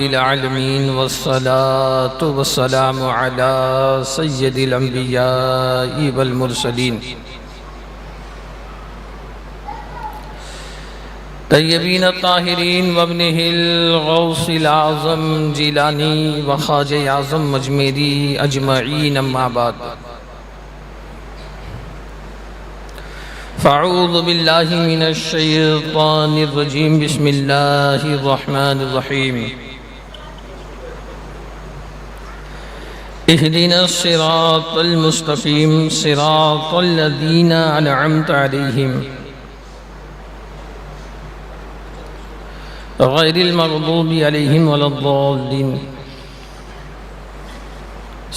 العالمین والصلاة والسلام علی سید الانبیاء والمرسلین طیبین الطاہرین وابنہ الغوث العظم جیلانی وخواجہ اعظم مجمیری اجمعین اما بعد فاعوذ باللہ من الشیطان الرجیم بسم اللہ الرحمن الرحیم اهدنا الصراط المستقيم صراط الذين أنعمت عليهم غير المغضوب عليهم ولا الضالين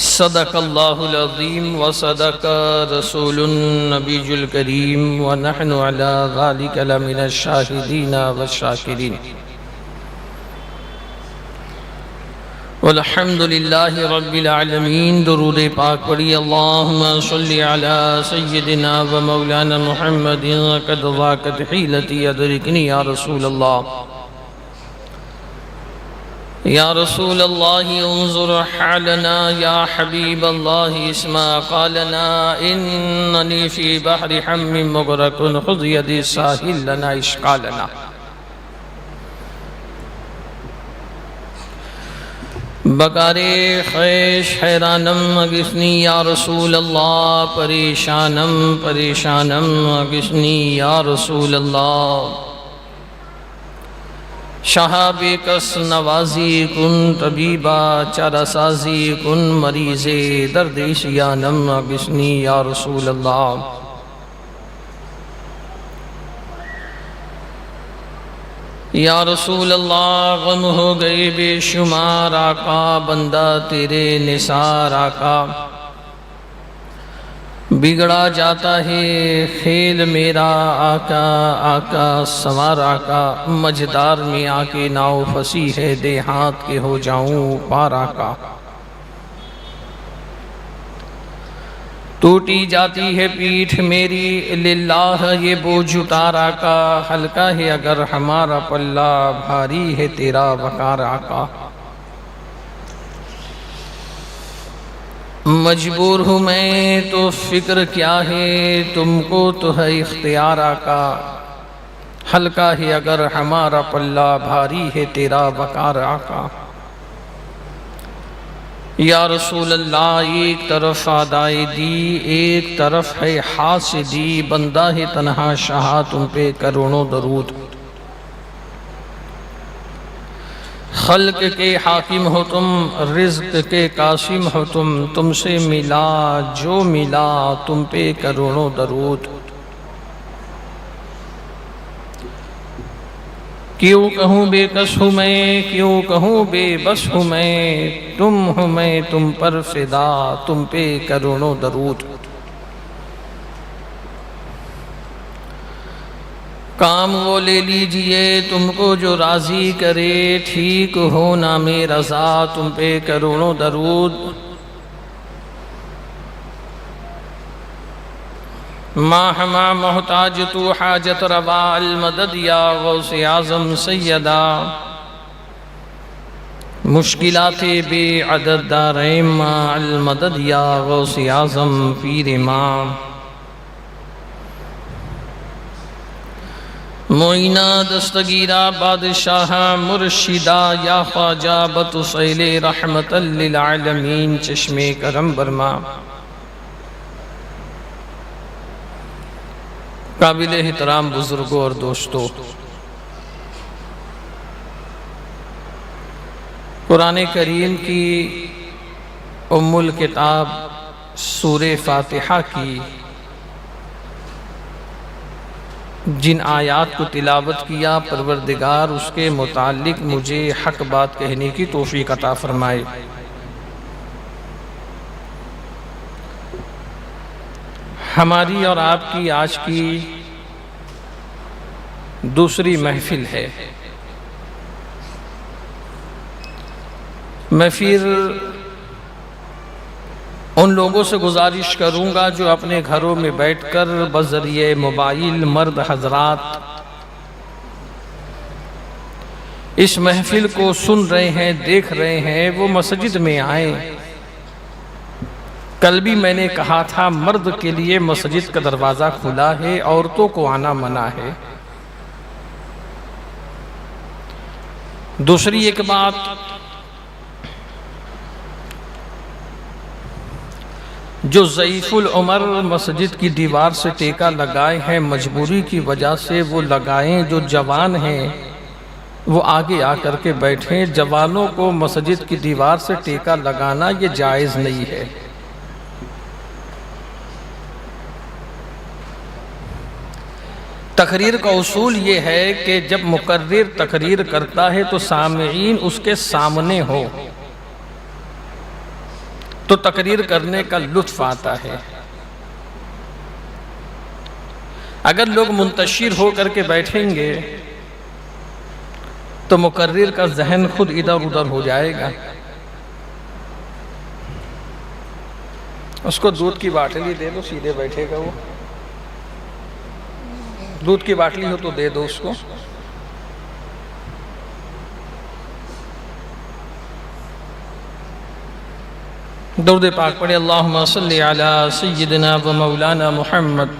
صدق الله العظيم وصدق رسول النبي الكريم ونحن على ذلك لمن الشاهدين والشاكرين والحمد للہ رب العالمین۔ درود پاک پڑھی اللہم صلی علی سیدنا و مولانا محمد قد ضاقت حیلتی ادرکنی یا رسول اللہ یا رسول اللہ انظر حالنا یا حبیب اللہ اسمع قالنا اننی فی بحر حم مغرق خذ یدی ساحل لنا اشقالنا۔ بکار خیش حیرانم اگسنی یا رسول اللہ پریشانم پریشانم اگسنی یا رسول اللہ۔ شہاب کس نوازی کن طبیبہ چارہ سازی کن مریض درد عشیانم اگسنی یا رسول اللہ۔ یا رسول اللہ غم ہو گئے بے شمار آقا بندہ تیرے نثار آقا، بگڑا جاتا ہے خیل میرا آقا آقا سوار آقا، مجدار میں آ کے ناؤ پھنسی ہے دے ہاتھ کے ہو جاؤں پار آقا۔ ٹوٹی جاتی ہے پیٹھ میری للہ یہ بوجھ اتار آقا، ہلکا ہے اگر ہمارا پلہ بھاری ہے تیرا وقار آقا۔ مجبور ہوں میں تو فکر کیا ہے تم کو تو ہے اختیار آقا، ہلکا ہے اگر ہمارا پلہ بھاری ہے تیرا وقار آقا۔ یا رسول اللہ ایک طرف آدائے دی ایک طرف ہے حاسدی، بندہ ہے تنہا شاہ تم پہ کروڑوں درود۔ خلق کے حاکم ہو تم رزق کے قاسم ہو تم سے ملا جو ملا تم پہ کروڑوں درود۔ کیوں کہوں بے کس ہوں میں کیوں کہوں بے بس ہوں میں، تم ہوں میں تم پر فدا تم پہ کروڑوں درود۔ کام وہ لے لیجئے تم کو جو راضی کرے، ٹھیک ہو نام رضا تم پہ کروڑوں درود۔ ماں ہما محتاج تو حاجت روا المدد یا غوث اعظم سیدہ، مشکلات بے عدد داریں ماں المدد یا غوث اعظم پیر ماں۔ معینہ دستگیرہ بادشاہ مرشدہ یا خواجہ بطسیل رحمت للعالمین چشم کرم برما۔ قابل احترام بزرگوں اور دوستوں، قرآن کریم کی ام الکتاب سورہ فاتحہ کی جن آیات کو تلاوت کیا، پروردگار اس کے متعلق مجھے حق بات کہنے کی توفیق عطا فرمائے۔ ہماری اور آپ کی آج کی دوسری محفل ہے۔ میں پھر ان لوگوں سے گزارش کروں گا جو اپنے گھروں میں بیٹھ کر بذریعہ موبائل مرد حضرات اس محفل کو سن رہے ہیں، دیکھ رہے ہیں، وہ مسجد میں آئیں۔ کل بھی میں نے کہا تھا مرد کے لیے مسجد کا دروازہ کھلا ہے، عورتوں کو آنا منع ہے۔ دوسری ایک بات، جو ضعیف العمر مسجد کی دیوار سے ٹیکا لگائے ہیں، مجبوری کی وجہ سے وہ لگائیں۔ جو جوان ہیں وہ آگے آ کر کے بیٹھیں۔ جوانوں کو مسجد کی دیوار سے ٹیکا لگانا یہ جائز نہیں ہے۔ تقریر کا اصول یہ ہے کہ جب مقرر تقریر کرتا ہے تو سامعین اس کے سامنے ہو تو تقریر کرنے کا لطف آتا ہے۔ اگر لوگ منتشر ہو کر کے بیٹھیں گے تو مقرر کا ذہن خود ادھر ادھر ہو جائے گا۔ اس کو دودھ کی باٹلی دے دو، سیدھے بیٹھے گا۔ وہ دودھ کی باٹلی ہو تو دے دو اس کو۔ درود پاک پڑھے، اللہم صلی علی سیدنا و مولانا محمد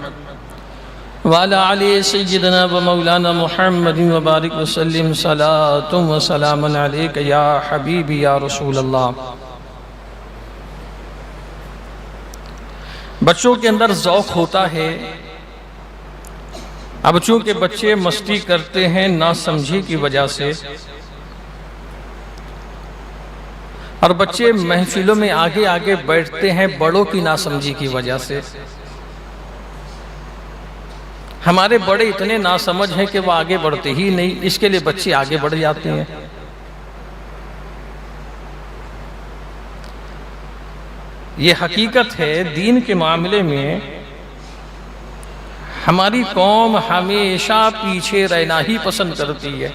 وعلی علی سیدنا و مولانا محمد وبارک وسلم صلاۃ و سلام علیک یا حبیبی یا رسول اللہ۔ بچوں کے اندر ذوق ہوتا ہے، اب چونکہ بچے مستی کرتے ہیں ناسمجھی کی وجہ سے، اور بچے محفلوں میں آگے آگے بیٹھتے ہیں بڑوں کی ناسمجھی کی وجہ سے۔ ہمارے بڑے اتنے ناسمجھ ہیں کہ وہ آگے بڑھتے ہی نہیں، اس کے لیے بچے آگے بڑھ جاتے ہیں۔ یہ حقیقت ہے، دین کے معاملے میں ہماری قوم ہمیشہ پیچھے رہنا ہی پسند کرتی ہے،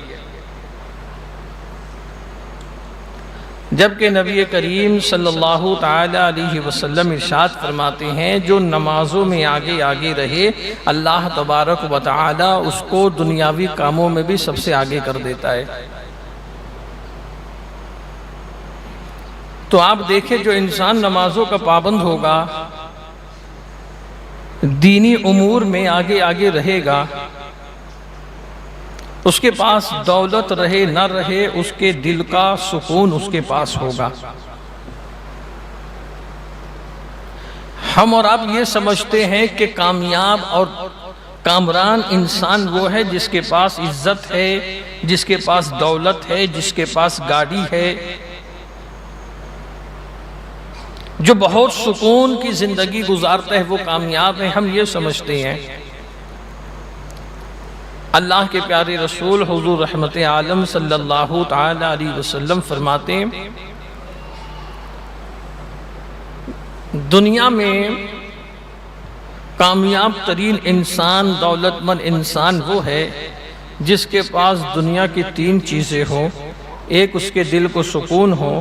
جبکہ نبی کریم صلی اللہ تعالی علیہ وسلم ارشاد فرماتے ہیں جو نمازوں میں آگے آگے رہے اللہ تبارک و تعالی اس کو دنیاوی کاموں میں بھی سب سے آگے کر دیتا ہے۔ تو آپ دیکھیں جو انسان نمازوں کا پابند ہوگا، دینی امور میں آگے آگے رہے گا، اس کے پاس دولت رہے نہ رہے اس کے دل کا سکون اس کے پاس ہوگا۔ ہم اور آپ یہ سمجھتے ہیں کہ کامیاب اور کامران انسان وہ ہے جس کے پاس عزت ہے، جس کے پاس دولت ہے، جس کے پاس گاڑی ہے، جو بہت سکون کی زندگی گزارتا ہے وہ کامیاب ہے، ہم یہ سمجھتے ہیں۔ اللہ کے پیارے رسول حضور رحمت عالم صلی اللہ تعالی علیہ وسلم فرماتے ہیں دنیا میں کامیاب ترین انسان، دولت مند انسان وہ ہے جس کے پاس دنیا کی تین چیزیں ہوں، ایک اس کے دل کو سکون ہو،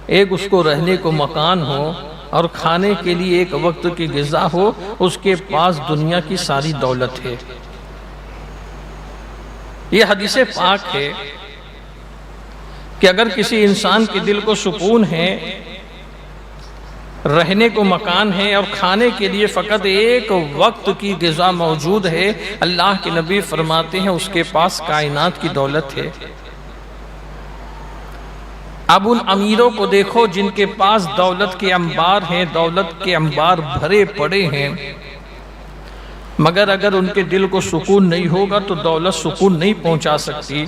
ایک اس کو رہنے کو مکان ہو، اور کھانے کے لیے ایک وقت کی غذا ہو۔ اس کے پاس دنیا کی ساری دولت ہے۔ یہ حدیث پاک ہے کہ اگر کسی انسان کے دل کو سکون ہے، رہنے کو مکان ہے، اور کھانے کے لیے فقط ایک وقت کی غذا موجود ہے، اللہ کے نبی فرماتے ہیں اس کے پاس کائنات کی دولت ہے۔ اب ان امیروں کو دیکھو جن کے پاس دولت کے انبار ہیں، دولت کے انبار بھرے پڑے ہیں، مگر اگر ان کے دل کو سکون نہیں ہوگا تو دولت سکون نہیں پہنچا سکتی۔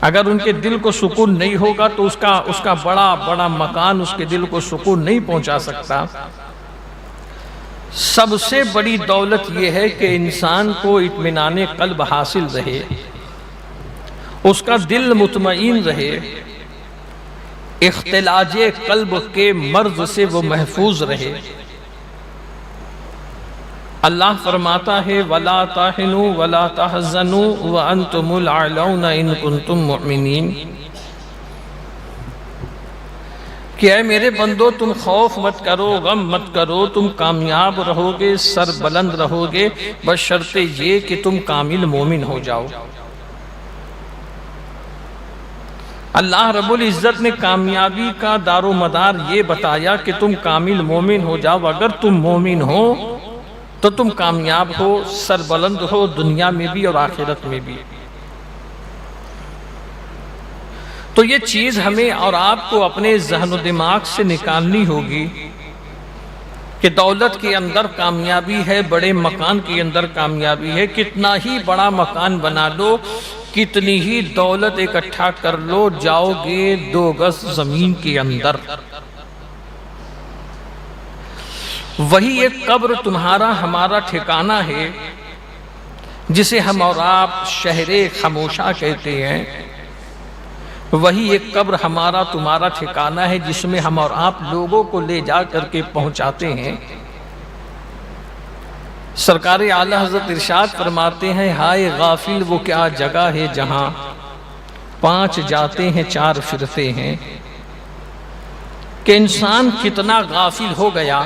اگر ان کے دل کو سکون نہیں ہوگا تو اس کا بڑا بڑا مکان اس کے دل کو سکون نہیں پہنچا سکتا۔ سب سے بڑی دولت یہ ہے کہ انسان کو اطمینان قلب حاصل رہے، اس کا دل مطمئن رہے، اختلاج قلب کے مرض سے وہ محفوظ رہے۔ اللہ فرماتا ہے وَلَا تَحِنُوا وَلَا تَحْزَنُوا وَأَنْتُمُ الْأَعْلَوْنَ إِن كُنتُم مُؤْمِنِينَ، کہ اے میرے بندو تم خوف مت کرو، غم مت کرو، تم کامیاب رہو گے، سر بلند رہو گے، بشرط یہ کہ تم کامل مومن ہو جاؤ۔ اللہ رب العزت نے کامیابی کا دار و مدار یہ بتایا کہ تم کامل مومن ہو جاؤ. اگر تم مومن ہو تو تم کامیاب ہو، سربلند ہو، دنیا میں بھی اور آخرت میں بھی. تو یہ چیز ہمیں اور آپ کو اپنے ذہن و دماغ سے نکالنی ہوگی کہ دولت کے اندر کامیابی ہے، بڑے مکان کے اندر کامیابی ہے. کتنا ہی بڑا مکان بنا لو، کتنی ہی دولت اکٹھا کر لو، جاؤ گے 2 گز زمین کے اندر. وہی ایک قبر تمہارا ہمارا ٹھکانہ ہے، جسے ہم اور آپ شہر خاموشہ کہتے ہیں. وہی ایک قبر ہمارا تمہارا ٹھکانہ ہے، جس میں ہم اور آپ لوگوں کو لے جا کر کے پہنچاتے ہیں. سرکار اعلی حضرت ارشاد فرماتے ہیں، ہائے غافل وہ کیا جگہ ہے جہاں 5 جاتے ہیں 4 پھرتے ہیں. کہ انسان کتنا غافل ہو گیا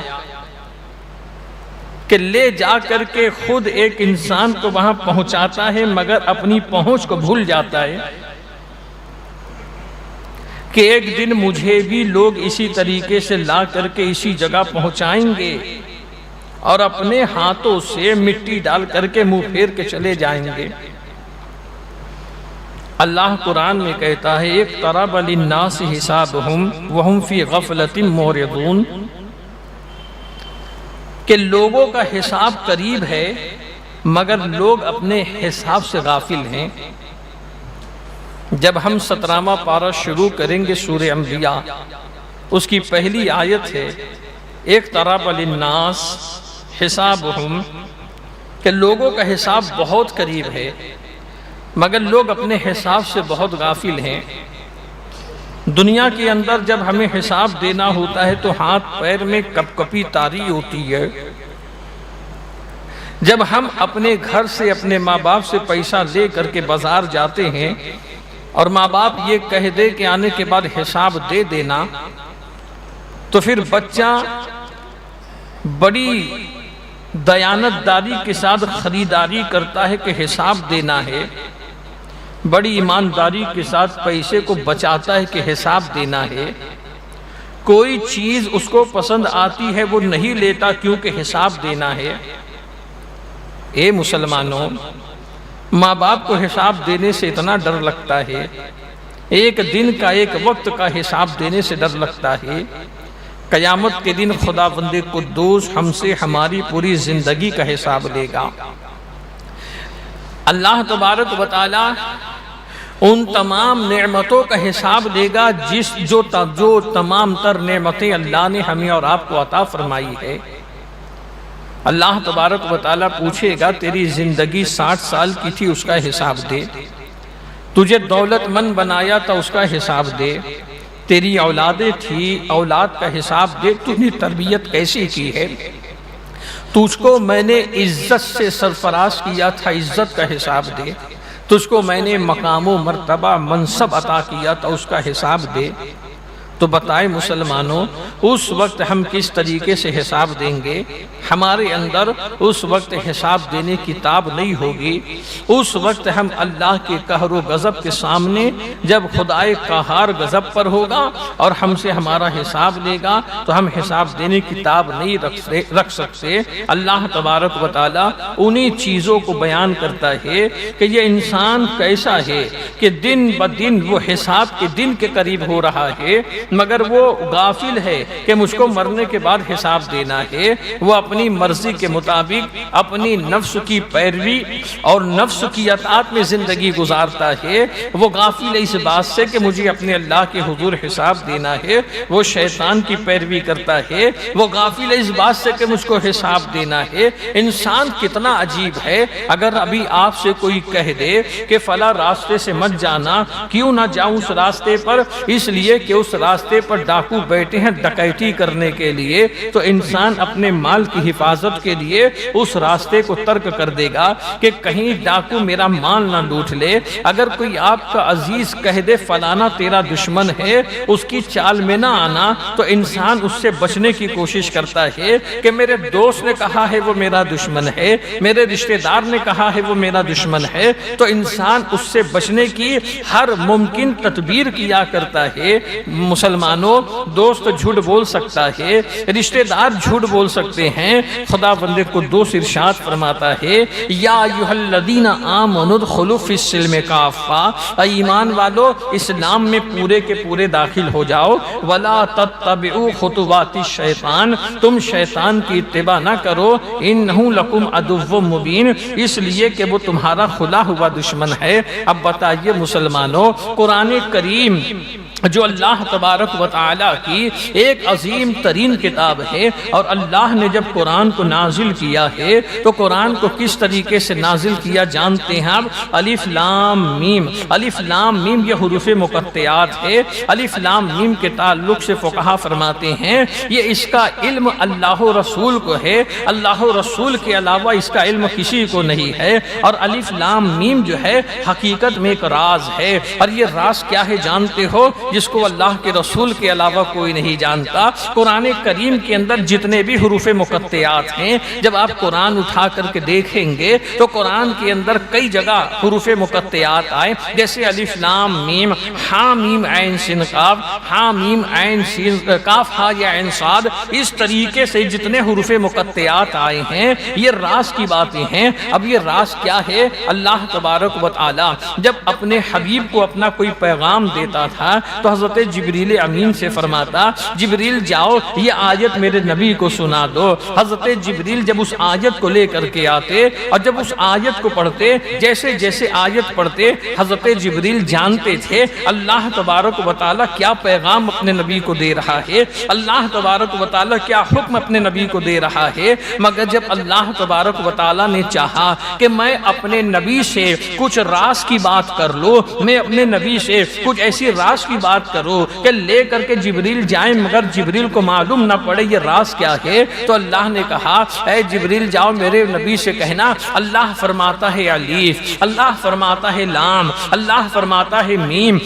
کہ لے جا کر کے خود ایک انسان کو وہاں پہنچاتا ہے، مگر اپنی پہنچ کو بھول جاتا ہے کہ ایک دن مجھے بھی لوگ اسی طریقے سے لا کر کے اسی جگہ پہنچائیں گے اور اپنے ہاتھوں سے مٹی ڈال کر کے منہ پھیر کے چلے جائیں گے. اللہ قرآن میں کہتا ہے، اقترب للناس حسابہم وہم فی غفلۃ معرضون، کہ لوگوں کا حساب قریب ہے مگر لوگ اپنے حساب سے غافل ہیں. جب ہم 17واں پارہ شروع کریں گے سورہ انبیاء، اس کی پہلی آیت ہے اقترب للناس حسابہم، کہ لوگوں کا حساب بہت قریب ہے مگر لوگ اپنے حساب سے بہت غافل ہیں. دنیا کے اندر جب ہمیں حساب دینا ہوتا ہے تو ہاتھ پیر میں کپ کپی تاری ہوتی ہے. جب ہم اپنے گھر سے اپنے ماں باپ سے پیسہ لے کر کے بازار جاتے ہیں اور ماں باپ یہ کہہ دے کہ آنے کے بعد حساب دے دینا، تو پھر بچہ بڑی دیانت داری کے ساتھ خریداری کرتا ہے کہ حساب دینا ہے، بڑی ایمانداری کے ساتھ پیسے کو بچاتا ہے کہ حساب دینا ہے. کوئی چیز اس کو پسند آتی ہے وہ نہیں لیتا کیونکہ حساب دینا ہے. اے مسلمانوں، ماں باپ کو حساب دینے سے اتنا ڈر لگتا ہے، ایک دن کا ایک وقت کا حساب دینے سے ڈر لگتا ہے. قیامت کے دن خداوند قدوس ہم سے ہماری پوری زندگی کا حساب لے گا. اللہ تبارک و تعالی ان تمام نعمتوں کا حساب لے گا جو تمام تر نعمتیں اللہ نے ہمیں اور آپ کو عطا فرمائی ہے. اللہ تبارک و تعالی پوچھے گا، تیری زندگی 60 سال کی تھی، اس کا حساب دے. تجھے دولت مند بنایا تھا، اس کا حساب دے. تیری اولادیں تھی، اولاد کا حساب دے. تو نے تربیت کیسی کی ہے؟ تجھ کو میں نے عزت سے سرفراز کیا تھا، عزت کا حساب دے. تجھ کو میں نے مقام و مرتبہ منصب عطا کیا تھا، اس کا حساب دے. تو بتائے مسلمانوں، اس وقت ہم کس طریقے سے حساب دیں گے؟ ہمارے اندر اس وقت حساب دینے کی تاب نہیں ہوگی. اس وقت ہم اللہ کے قہر و غضب کے سامنے، جب خدائے قہار غضب پر ہوگا اور ہم سے ہمارا حساب لے گا، تو ہم حساب دینے کی تاب نہیں رکھ سکتے. اللہ تبارک و تعالی انہی چیزوں کو بیان کرتا ہے کہ یہ انسان کیسا ہے کہ دن بدن وہ حساب کے دن کے قریب ہو رہا ہے، مگر وہ غافل ہے کہ مجھ کو مرنے کے بعد حساب دینا ہے. وہ اپنی مرضی کے مطابق اپنی نفس کی پیروی اور نفس کی اطاعت میں زندگی گزارتا ہے. وہ غافل ہے اس بات سے کہ مجھے اپنے اللہ کے حضور حساب دینا ہے. وہ شیطان کی پیروی کرتا ہے. وہ غافل ہے اس بات سے کہ مجھ کو حساب دینا ہے. انسان کتنا عجیب ہے. اگر ابھی آپ سے کوئی کہہ دے کہ فلاں راستے سے مت جانا، کیوں نہ جاؤں اس راستے پر؟ اس لیے کہ اس راستے راستے پر ڈاکو بیٹھے ہیں ڈکیتی کرنے کے لیے، تو انسان اپنے مال کی حفاظت کے لیے اس راستے کو ترک کر دے گا کہ کہیں ڈاکو میرا مال نہ لوٹ لے۔ اگر کوئی آپ کا عزیز کہہ دے فلانا تیرا دشمن ہے، اس کی چال میں نہ آنا، تو انسان اس سے بچنے کی کوشش کرتا ہے کہ میرے دوست نے کہا ہے وہ میرا دشمن ہے، میرے رشتہ دار نے کہا ہے وہ میرا دشمن ہے، تو انسان اس سے بچنے کی ہر ممکن تدبیر کیا کرتا ہے۔ مسلمانوں، دوست جھوٹ بول سکتا ہے، رشتہ دار جھوٹ بول سکتے ہیں۔ خدا بند قدوس ارشاد فرماتا ہے یا ایھا الذین آمنوا ادخلوا فی السلم کافہ، ایمان والو اسلام میں پورے کے پورے داخل ہو جاؤ۔ ولا تتبعوا خطوات الشیطان، تم شیطان کی اتباع نہ کرو، انہ لکم عدو مبین، اس لیے کہ وہ تمہارا کھلا ہوا دشمن ہے۔ اب بتائیے مسلمانوں، قرآن کریم جو اللہ تبارک و تعالی کی ایک عظیم ترین کتاب ہے، اور اللہ نے جب قرآن کو نازل کیا ہے تو قرآن کو کس طریقے سے نازل کیا جانتے ہیں آپ؟ الف لام میم۔ الف لام میم یہ حروف مقطعات ہے۔ الف لام میم کے تعلق سے فقہا فرماتے ہیں یہ اس کا علم اللہ رسول کو ہے، اللہ رسول کے علاوہ اس کا علم کسی کو نہیں ہے۔ اور الف لام میم جو ہے حقیقت میں ایک راز ہے، اور یہ راز کیا ہے جانتے ہو؟ جس کو اللہ کے رسول کے علاوہ کوئی نہیں جانتا۔ قرآن کریم کے اندر جتنے بھی حروف مقطعات ہیں، جب آپ قرآن اٹھا کر کے دیکھیں گے تو قرآن کے اندر کئی جگہ حروف مقطعات آئے، جیسے الف لام میم، ہا میم عین سین قاف، ہا میم عین سین قاف ہا یا عین صاد، اس طریقے سے جتنے حروف مقطعات آئے ہیں یہ راز کی باتیں ہیں۔ اب یہ راز کیا ہے؟ اللہ تبارک و تعالی جب اپنے حبیب کو اپنا کوئی پیغام دیتا تھا تو حضرت جبریل امین سے فرماتا جبریل جاؤ یہ آیت میرے نبی کو سنا دو۔ حضرت جبریل جب اس آیت کو لے کر کے آتے اور جب اس آیت کو پڑھتے، جیسے جیسے آیت پڑھتے حضرت جبریل جانتے تھے اللہ تبارک و تعالی کیا پیغام اپنے نبی کو دے رہا ہے، اللہ تبارک و تعالی کیا حکم اپنے نبی کو دے رہا ہے۔ مگر جب اللہ تبارک و تعالی نے چاہا کہ میں اپنے نبی سے کچھ راز کی بات کر لوں، میں اپنے نبی سے کچھ ایسی راز کی بات کرو کہ لے کر کے جبریل جائیں مگر جبریل کو معلوم نہ پڑے یہ راز کیا ہے، تو اللہ نے کہا اے جبریل جاؤ میرے نبی سے کہنا اللہ فرماتا ہے الف، اللہ فرماتا ہے لام، اللہ فرماتا ہے میم۔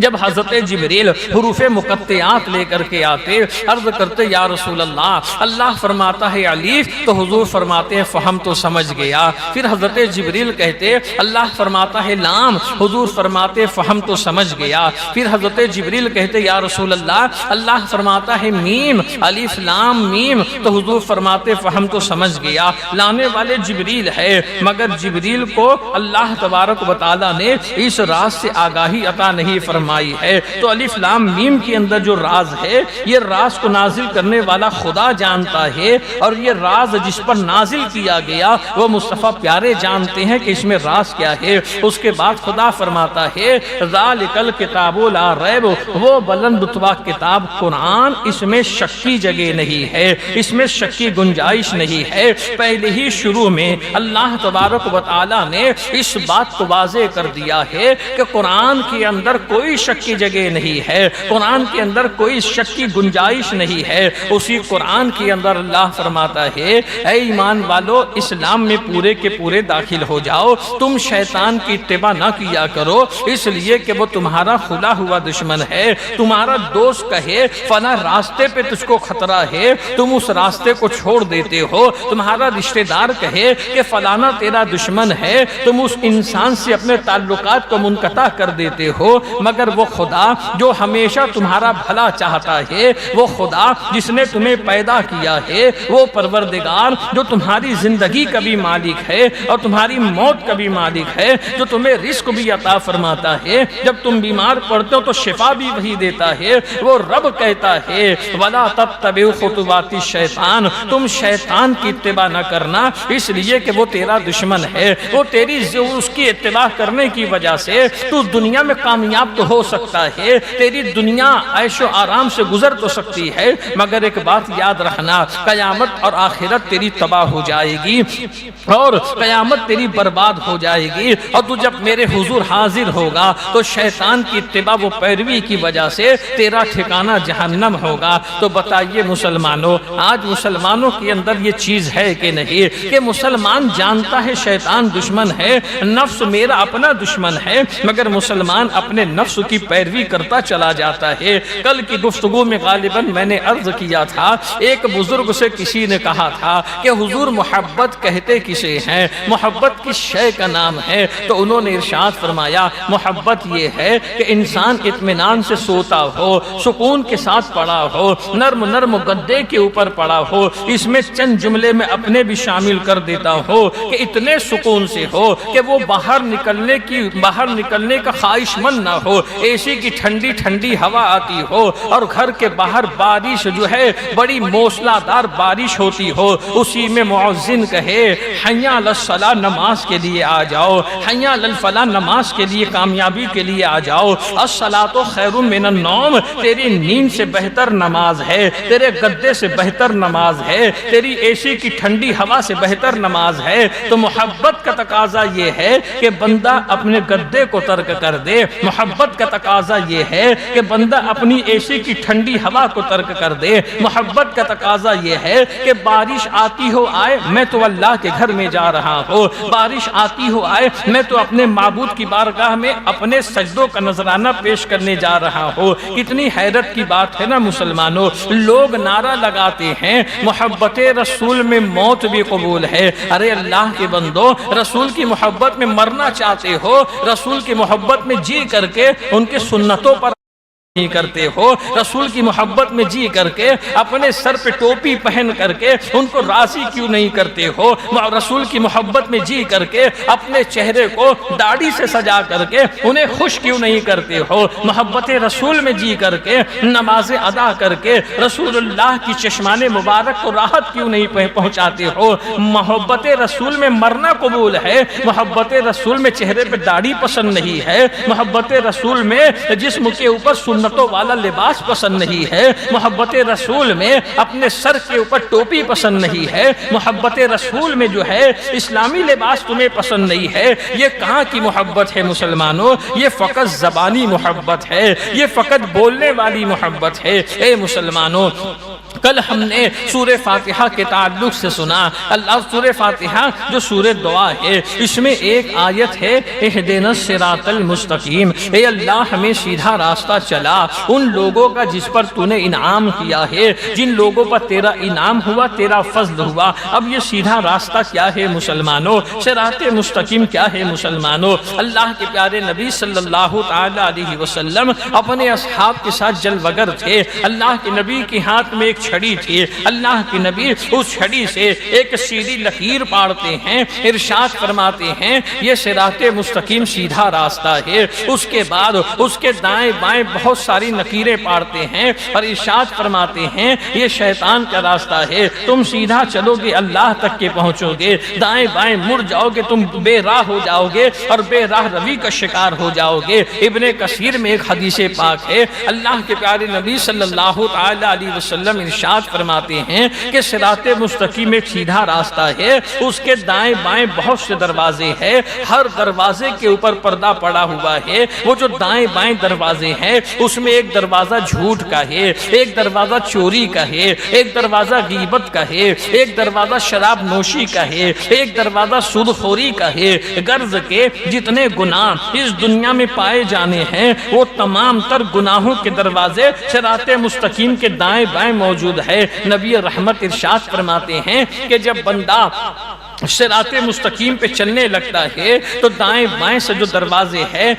جب حضرت جبریل حروف مقطعات لے کر کے آتے عرض کرتے یا رسول اللہ اللہ فرماتا ہے الف، تو حضور فرماتے ہیں فہم تو سمجھ گیا۔ پھر حضرت جبریل کہتے اللہ فرماتا ہے لام، حضور فرماتے فہم تو سمجھ گیا۔ پھر حضرت جبریل کہتے یا رسول اللہ اللہ فرماتا ہے میم، الف لام میم، تو حضور فرماتے فہم تو سمجھ گیا۔ لانے والے جبریل ہے مگر جبریل کو اللہ تبارک و تعالی نے اس راز سے آگاہی عطا نہیں فرمائی ہے۔ تو الف لام میم کے اندر جو راز ہے یہ راز کو نازل کرنے والا خدا جانتا ہے، اور یہ راز جس پر نازل کیا گیا وہ مصطفیٰ پیارے جانتے ہیں کہ اس میں راز کیا ہے۔ اس کے بعد خدا فرماتا ہے ذالک الکتاب لا ریب، وہ بلند رتبہ کتاب قرآن، اس میں شک کی جگہ نہیں ہے، اس میں شک کی گنجائش نہیں ہے۔ پہلے ہی شروع میں اللہ تبارک و تعالی نے اس بات کو واضح کر دیا ہے کہ قرآن کے اندر کوئی شک کی جگہ نہیں ہے، قرآن کے اندر کوئی شک کی گنجائش نہیں ہے۔ اسی قرآن کے اندر اللہ فرماتا ہے اے ایمان والو اسلام میں پورے کے پورے داخل ہو جاؤ، تم شیطان کی اتباع نہ کیا کرو، اس لیے کہ وہ تمہارا کھلا ہوا دشمن ہے۔ تمہارا دوست کہے فلاں راستے پہ تجھ کو خطرہ ہے، تم اس راستے کو چھوڑ دیتے ہو۔ تمہارا رشتہ دار کہے کہ فلانا تیرا دشمن ہے، تم اس انسان سے اپنے تعلقات کو منقطع کر دیتے ہو۔ مگر وہ خدا جو ہمیشہ تمہارا بھلا چاہتا ہے، وہ خدا جس نے تمہیں پیدا کیا ہے، وہ پروردگار جو تمہاری زندگی کا بھی مالک ہے اور تمہاری موت کا بھی مالک ہے، جو تمہیں رزق بھی عطا فرماتا ہے، جب تم بیمار پڑتے ہو تو شفا بھی وہی دیتا ہے، وہ رب کہتا ہے وَلَا تَتَّبِعُوا خُطُوَاتِ الشَّيْطَانِ، تم شیطان کی اتباع نہ کرنا، اس لیے کہ وہ تیرا دشمن ہے۔ وہ تیری اس کی اتباع کرنے کی وجہ سے تو دنیا میں کامیاب تو ہو سکتا ہے، تیری دنیا عیش و آرام سے گزر تو سکتی ہے، مگر ایک بات یاد رکھنا قیامت اور آخرت تیری تباہ ہو جائے گی اور قیامت تیری برباد ہو جائے گی، اور تو جب میرے حضور حاضر ہوگا تو شیطان کی اتباع و پیروی کی وجہ سے تیرا ٹھکانہ جہنم ہوگا۔ تو بتائیے مسلمانوں، آج مسلمانوں کے اندر یہ چیز ہے کہ نہیں کہ مسلمان جانتا ہے شیطان دشمن ہے، نفس میرا اپنا دشمن ہے، مگر مسلمان اپنے نفس کی پیروی کرتا چلا جاتا ہے۔ کل کی گفتگو میں غالباً میں نے عرض کیا تھا، ایک بزرگ سے کسی نے کہا تھا کہ حضور محبت کہتے کسے ہیں، محبت کس شے کا نام ہے؟ تو انہوں نے ارشاد فرمایا محبت یہ ہے کہ انسان اطمینان سے سوتا ہو، سکون کے ساتھ پڑا ہو، نرم نرم گدے کے اوپر پڑا ہو، اس میں چند جملے میں اپنے بھی شامل کر دیتا ہو کہ اتنے سکون سے ہو کہ وہ باہر نکلنے کا خواہش مند نہ ہو، اے سی کی ٹھنڈی ٹھنڈی ہوا آتی ہو اور گھر کے باہر بارش جو ہے بڑی موسلا دار بارش ہوتی ہو، اسی میں مؤذن کہے حی علی الصلاۃ، نماز کے لیے آ جاؤ، حی علی الفلاح، نماز کے لیے کامیابی کے لیے آ جاؤ، الصلاۃ خیر من النوم، تیری نیند سے بہتر نماز ہے، تیرے گدے سے بہتر نماز ہے، تیری اے سی کی ٹھنڈی ہوا سے بہتر نماز ہے۔ تو محبت کا تقاضا یہ ہے کہ بندہ اپنے گدے کو ترک کر دے، محبت کا تقاضا یہ ہے کہ بندہ اپنی اے سی کی ٹھنڈی ہوا کو ترک کر دے، محبت کا تقاضا یہ ہے کہ بارش آتی ہو آئے، میں تو اللہ کے گھر میں جا رہا ہوں، بارش آتی ہو آئے، میں تو اپنے معبود کی بارگاہ میں اپنے سجدوں کا نذرانہ پیش کرنے جا رہا ہوں۔ کتنی حیرت کی بات ہے نا مسلمانوں، لوگ نعرہ لگاتے ہیں محبت رسول میں موت بھی قبول ہے۔ ارے اللہ کے بندو، رسول کی محبت میں مرنا چاہتے ہو، رسول کی محبت میں جی کر کے ان کے سنتوں پر نہیں کرتے ہو، رسول کی محبت میں جی کر کے اپنے سر پہ ٹوپی پہن کر کے ان کو راضی کیوں نہیں کرتے ہو، رسول کی محبت میں جی کر کے اپنے چہرے کو داڑھی سے سجا کر کے انہیں خوش کیوں نہیں کرتے ہو، محبت رسول میں جی کر کے نمازیں ادا کر کے رسول اللہ کی چشمان مبارک کو راحت کیوں نہیں پہنچاتے ہو۔ محبت رسول میں مرنا قبول ہے، محبت رسول میں چہرے پہ داڑھی پسند نہیں ہے، محبت رسول میں جسم کے اوپر سنتوں والا لباس پسند نہیں ہے، محبت رسول میں اپنے سر کے اوپر ٹوپی پسند نہیں ہے، محبت رسول میں جو ہے اسلامی لباس تمہیں پسند نہیں ہے۔ یہ کہاں کی محبت ہے مسلمانوں؟ یہ فقط زبانی محبت ہے، یہ فقط بولنے والی محبت ہے۔ اے مسلمانوں، کل ہم نے سورہ فاتحہ کے تعلق سے سنا، اللہ سورہ فاتحہ جو سورہ دعا ہے، اس میں ایک آیت ہے اہدنا الصراط المستقیم، اے اللہ ہمیں سیدھا راستہ چلا ان لوگوں کا جس پر تو نے انعام کیا ہے، جن لوگوں پر تیرا انعام ہوا، تیرا فضل ہوا۔ اب یہ سیدھا راستہ کیا ہے مسلمانوں؟ صراط مستقیم کیا ہے مسلمانوں؟ اللہ کے پیارے نبی صلی اللہ تعالی علیہ وسلم اپنے اصحاب کے ساتھ جلوگر تھے، اللہ کے نبی کے ہاتھ میں ایک چھڑی تھی، اللہ کے نبی اس چھڑی سے ایک سیدھی لکیر پاڑتے ہیں، ارشاد فرماتے ہیں یہ صراط مستقیم سیدھا راستہ ہے۔ اس کے بعد اس کے دائیں بائیں بہت ساری لکیریں پاڑتے ہیں اور ارشاد فرماتے ہیں یہ شیطان کا راستہ ہے، تم سیدھا چلو گے اللہ تک کے پہنچو گے، دائیں بائیں مڑ جاؤ گے تم بے راہ ہو جاؤ گے اور بے راہ روی کا شکار ہو جاؤ گے۔ ابن کثیر میں ایک حدیث پاک ہے، اللہ کے پیارے نبی صلی اللہ تعالی علیہ وسلم ارشاد فرماتے ہیں کہ صراط مستقیم ایک سیدھا راستہ ہے، اس کے دائیں بائیں بہت سے دروازے ہیں، ہر دروازے کے اوپر پردہ پڑا ہوا ہے۔ وہ جو دائیں بائیں دروازے ہیں اس میں ایک دروازہ جھوٹ کا ہے، ایک دروازہ چوری کا ہے، ایک دروازہ غیبت کا ہے، ایک دروازہ شراب نوشی کا ہے، ایک دروازہ سود خوری کا ہے۔ غرض کے جتنے گناہ اس دنیا میں پائے جانے ہیں وہ تمام تر گناہوں کے دروازے صراط مستقیم کے دائیں بائیں موجود ہے۔ نبی رحمت ارشاد فرماتے ہیں کہ جب بندہ صراط مستقیم پہ چلنے لگتا ہے تو دائیں بائیں سے جو دروازے ہیں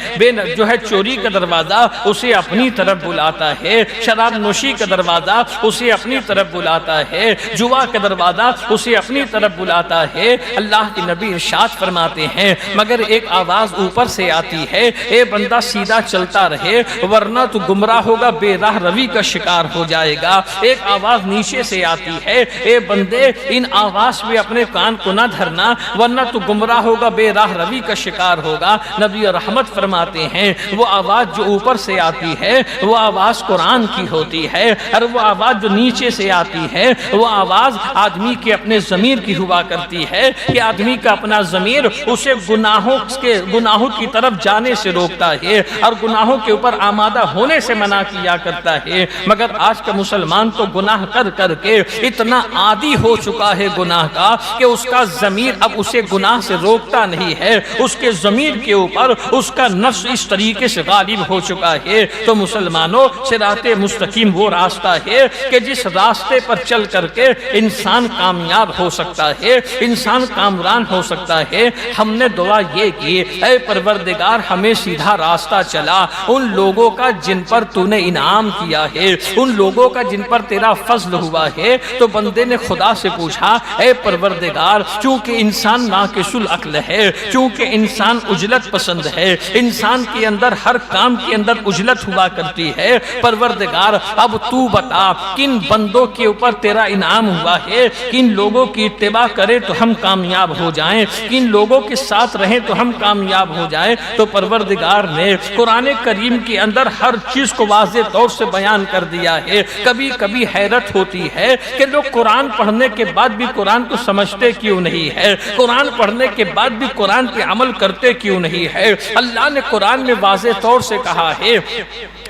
جو ہے چوری کا دروازہ اسے اپنی طرف بلاتا ہے، شراب نوشی کا دروازہ اسے اپنی طرف بلاتا ہے، جوا کا دروازہ اسے اپنی طرف بلاتا ہے۔ اللہ کے نبی ارشاد فرماتے ہیں مگر ایک آواز اوپر سے آتی ہے، اے بندہ سیدھا چلتا رہے ورنہ تو گمراہ ہوگا، بے راہ روی کا شکار ہو جائے گا۔ ایک آواز نیچے سے آتی ہے، اے بندے ان آواز پہ اپنے کان کو نہ دھرنا ورنہ تو گمراہ ہوگا، بے راہ روی کا شکار ہوگا۔ نبی رحمت فرماتے ہیں وہ آواز جو اوپر سے آتی ہے وہ آواز قرآن کی ہوتی ہے، اور وہ آواز جو نیچے سے آتی ہے وہ آواز آدمی کے اپنے ضمیر کی ہوا کرتی ہے کہ آدمی کا اپنا ضمیر اسے گناہوں کی طرف جانے سے روکتا ہے اور گناہوں کے اوپر آمادہ ہونے سے منع کیا کرتا ہے۔ مگر آج کا مسلمان تو گناہ کر کر کے اتنا عادی ہو چکا ہے گناہ کا کہ اس کا ضمیر اب اسے گناہ سے روکتا نہیں ہے، اس کے ضمیر کے اوپر اس کا نفس اس طریقے سے غالب ہو چکا ہے۔ تو مسلمانوں، صراط مستقیم وہ راستہ ہے کہ جس راستے پر چل کر کے انسان کامیاب ہو سکتا ہے، انسان کامران ہو سکتا ہے۔ ہم نے دعا یہ کی، اے پروردگار ہمیں سیدھا راستہ چلا ان لوگوں کا جن پر تو نے انعام کیا ہے، ان لوگوں کا جن پر تیرا فضل ہوا ہے۔ تو بندے نے خدا سے پوچھا، اے پروردگار چونکہ انسان ناقص العقل ہے، چونکہ انسان عجلت پسند ہے، انسان کے اندر ہر کام کے اندر عجلت ہوا کرتی ہے، پروردگار اب تو بتا کن بندوں کے اوپر تیرا انعام ہوا ہے، کن لوگوں کی اتباع کرے تو ہم کامیاب ہو جائیں، کن لوگوں کے ساتھ رہیں تو ہم کامیاب ہو جائیں۔ تو پروردگار نے قرآن کریم کے اندر ہر چیز کو واضح طور سے بیان کر دیا ہے۔ کبھی کبھی حیرت ہوتی ہے کہ لوگ قرآن پڑھنے کے بعد بھی قرآن کو سمجھتے کیوں نہیں ہے، قرآن پڑھنے کے بعد بھی قرآن پہ عمل کرتے کیوں نہیں ہے۔ اللہ نے قرآن میں واضح طور سے کہا ہے،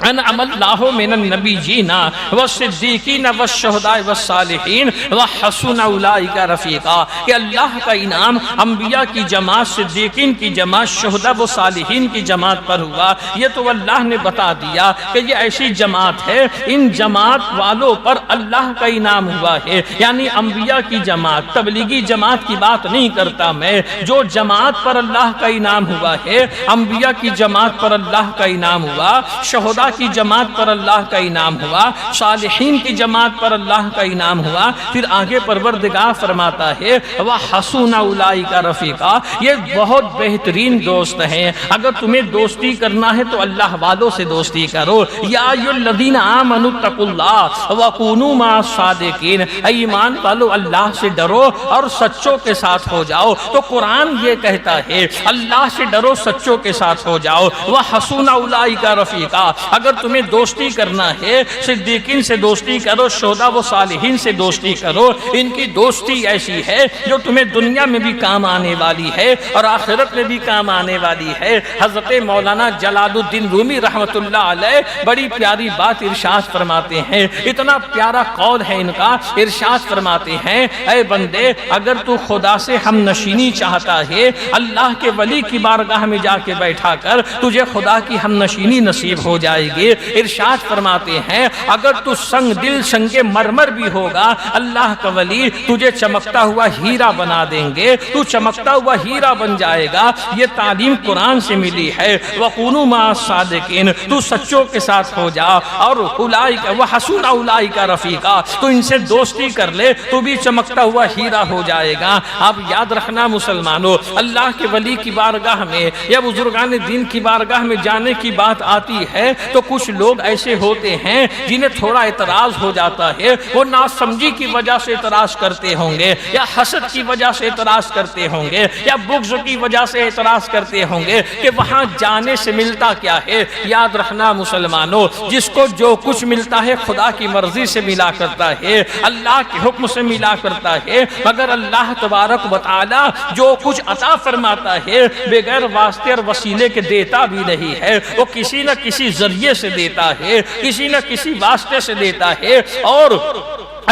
انعم اللہ من النبیین والصدیقین والشہداء والصالحین وحسن اولئک رفیقا، کہ اللہ کا انعام انبیاء کی جماعت، صدیقین کی جماعت، شہداء و صالحین کی جماعت پر ہوا۔ یہ تو اللہ نے بتا دیا کہ یہ ایسی جماعت ہے، ان جماعت والوں پر اللہ کا انعام ہوا ہے، یعنی انبیاء کی جماعت، تبلیغی جماعت کی بات نہیں کرتا میں، جو جماعت پر اللہ کا انعام ہوا ہے، انبیاء کی جماعت پر اللہ کا انعام ہوا، شہداء کی جماعت پر اللہ کا انعام ہوا، صالحین کی جماعت پر اللہ کا انعام ہوا۔ پھر آگے پروردگار فرماتا ہے وَحَسُنَ أُولَئِكَ رَفِيقًا، یہ بہت بہترین دوست ہیں۔ اگر تمہیں دوستی کرنا ہے تو اللہ والوں سے دوستی کرو۔ یا ایھا الذین آمنوا اتقوا اللہ وکونوا مع الصادقین، اے ایمان والو اللہ سے ڈرو اور سچوں کے ساتھ ہو جاؤ۔ تو قرآن یہ کہتا ہے اللہ سے ڈرو، سچوں کے ساتھ ہو جاؤ۔ وَحَسُنَ أُولَئِكَ رَفِيقًا، اگر تمہیں دوستی کرنا ہے صدیقین سے دوستی کرو، شہداء و صالحین سے دوستی کرو۔ ان کی دوستی ایسی ہے جو تمہیں دنیا میں بھی کام آنے والی ہے اور آخرت میں بھی کام آنے والی ہے۔ حضرت مولانا جلال الدین رومی رحمت اللہ علیہ بڑی پیاری بات ارشاد فرماتے ہیں، اتنا پیارا قول ہے ان کا۔ ارشاد فرماتے ہیں، اے بندے اگر تو خدا سے ہم نشینی چاہتا ہے، اللہ کے ولی کی بارگاہ میں جا کے بیٹھا کر تجھے خدا کی ہم نشینی نصیب ہو جائے گی۔ ارشاد فرماتے ہیں اگر تو سنگ دل سنگ مرمر بھی ہوگا، اللہ کا ولی تجھے چمکتا ہوا ہیرا بنا دیں گے، تو چمکتا ہوا ہیرا بن جائے گا۔ یہ تعلیم قرآن سے ملی ہے۔ وَقُونُوا مَعَ الصَّادِقِينَ، تو سچوں کے ساتھ ہو جا، اور اولئک وَحَسُنَ أُولَئِكَ رَفِيقًا، تو ان سے دوستی کر لے تو بھی چمکتا ہوا ہیرا ہو جائے گا۔ آپ یاد رکھنا مسلمانوں، اللہ کے ولی کی بارگاہ میں یا بزرگان دین کی بارگاہ میں جانے کی بات آتی ہے تو کچھ لوگ ایسے ہوتے ہیں جنہیں تھوڑا اعتراض ہو جاتا ہے، وہ ناسمجھی کی وجہ سے اعتراض کرتے ہوں گے، یا حسد کی وجہ سے اعتراض کرتے ہوں گے، یا بغض کی وجہ سے اعتراض کرتے ہوں گے کہ وہاں جانے سے ملتا کیا ہے۔ یاد رکھنا مسلمانوں، جس کو جو کچھ ملتا ہے خدا کی مرضی سے ملا کرتا ہے، اللہ کے حکم سے ملا کرتا ہے، مگر اللہ تبارک و تعالی جو کچھ عطا فرماتا ہے بغیر واسطے اور وسیلے کے دیتا بھی نہیں ہے، وہ کسی نہ کسی ذریعے سے دیتا ہے، کسی نہ کسی واسطے سے دیتا ہے، اور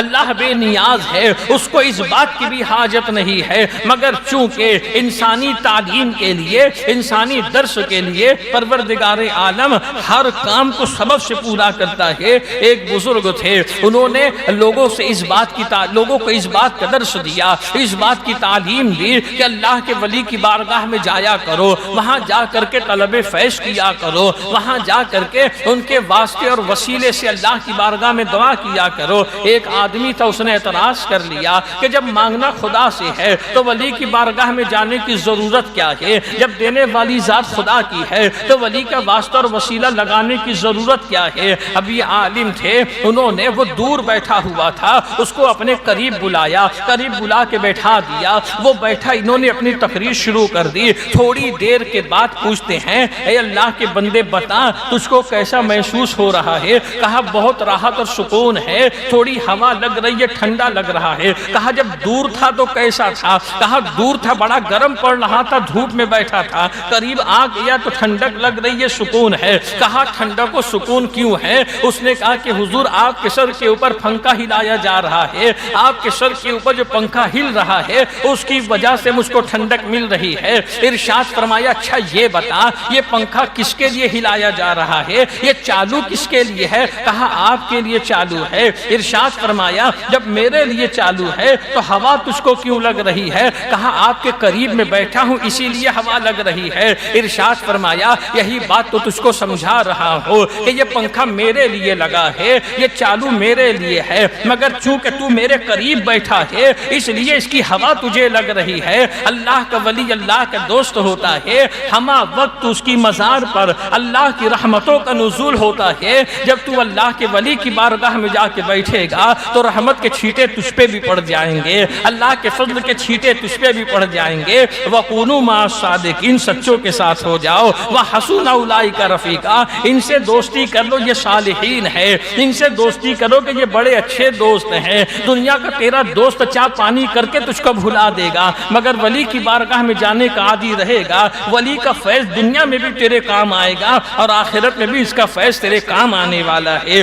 اللہ بے نیاز ہے، اس کو اس بات کی بھی حاجت نہیں ہے، مگر چونکہ انسانی تعلیم کے لیے، انسانی درس کے لیے پروردگار عالم ہر کام کو سبب سے پورا کرتا ہے۔ ایک بزرگ تھے، انہوں نے لوگوں سے اس بات کی لوگوں کو اس بات کا درس دیا، اس بات کی تعلیم دی کہ اللہ کے ولی کی بارگاہ میں جایا کرو، وہاں جا کر کے طلب فیض کیا کرو، وہاں جا کر کے ان کے واسطے اور وسیلے سے اللہ کی بارگاہ میں دعا کیا کرو۔ ایک آدمی تھا، اس نے اعتراض کر لیا کہ جب مانگنا خدا سے ہے تو ولی کی بارگاہ میں جانے کی ضرورت کیا ہے؟ جب دینے والی ذات خدا کی ہے تو ولی کا واسطہ اور وسیلہ لگانے کی ضرورت کیا ہے؟ اب یہ عالم تھے، انہوں نے وہ دور بیٹھا ہوا تھا، اس کو اپنے قریب بلایا، قریب بلا کے بیٹھا دیا، وہ بیٹھا، انہوں نے اپنی تقریر شروع کر دی۔ تھوڑی دیر کے بعد پوچھتے ہیں اے اللہ کے بندے بتا تجھ کو کیسا محسوس ہو رہا ہے؟ کہا بہت راحت اور سکون ہے، تھوڑی ہوا لگ رہی ہے، ٹھنڈا لگ رہا ہے۔ کہا جب دور تھا تو کیسا تھا؟ کہا دور تھا بڑا گرم پڑ رہا تھا، دھوپ میں بیٹھا تھا، قریب آ گیا تو ٹھنڈک لگ رہی ہے، سکون ہے۔ کہا ٹھنڈک و سکون کیوں ہے؟ اس نے کہا کہ حضور آپ کے سر کے اوپر پنکھا ہلایا جا رہا ہے، آپ کے سر کے اوپر جو پنکھا ہل رہا ہے اس کی وجہ سے مجھ کو ٹھنڈک مل رہی ہے۔ ارشاد فرمایا اچھا یہ بتا یہ پنکھا کس کے لیے ہلایا جا رہا ہے؟ یہ چالو کس کے لیے ہے؟ کہا آپ کے لیے چالو ہے۔ ارشاد فرمایا جب میرے لیے چالو ہے تو ہوا تجھ کو کیوں لگ رہی ہے؟ کہا آپ کے قریب میں بیٹھا ہوں اسی لیے ہوا لگ رہی ہے۔ ارشاد فرمایا یہی بات تو تجھ کو سمجھا رہا ہو کہ یہ پنکھا میرے لیے لگا ہے، یہ چالو میرے لیے ہے، مگر چونکہ تو میرے قریب بیٹھا ہے اس لیے اس کی ہوا تجھے لگ رہی ہے۔ اللہ کا ولی اللہ کا دوست ہوتا ہے، ہما وقت اس کی مزار پر اللہ کی رحمتوں کا نزول ہوتا ہے۔ جب تو اللہ کے ولی کی بارگاہ میں جا کے بیٹھے گا تو رحمت کے چھینٹے تجھ پہ بھی پڑ جائیں گے، اللہ کے فضل کے چھینٹے تجھ پہ بھی پڑ جائیں گے۔ وَقُونُوا مَعَ الصَّادِقِينَ، سچوں کے ساتھ ہو جاؤ۔ وَحَسُنَ أُولَٰئِكَ رَفِيقًا، ان سے دوستی کر لو، یہ صالحین ہے، ان سے دوستی کرو کہ یہ بڑے اچھے دوست ہیں۔ دنیا کا تیرا دوست چاہ پانی کر کے تجھ کو بھلا دے گا، مگر ولی کی بارگاہ میں جانے کا عادی رہے گا، ولی کا فیض دنیا میں بھی تیرے کام آئے گا اور آخرت میں بھی اس کا فیض تیرے کام آنے والا ہے۔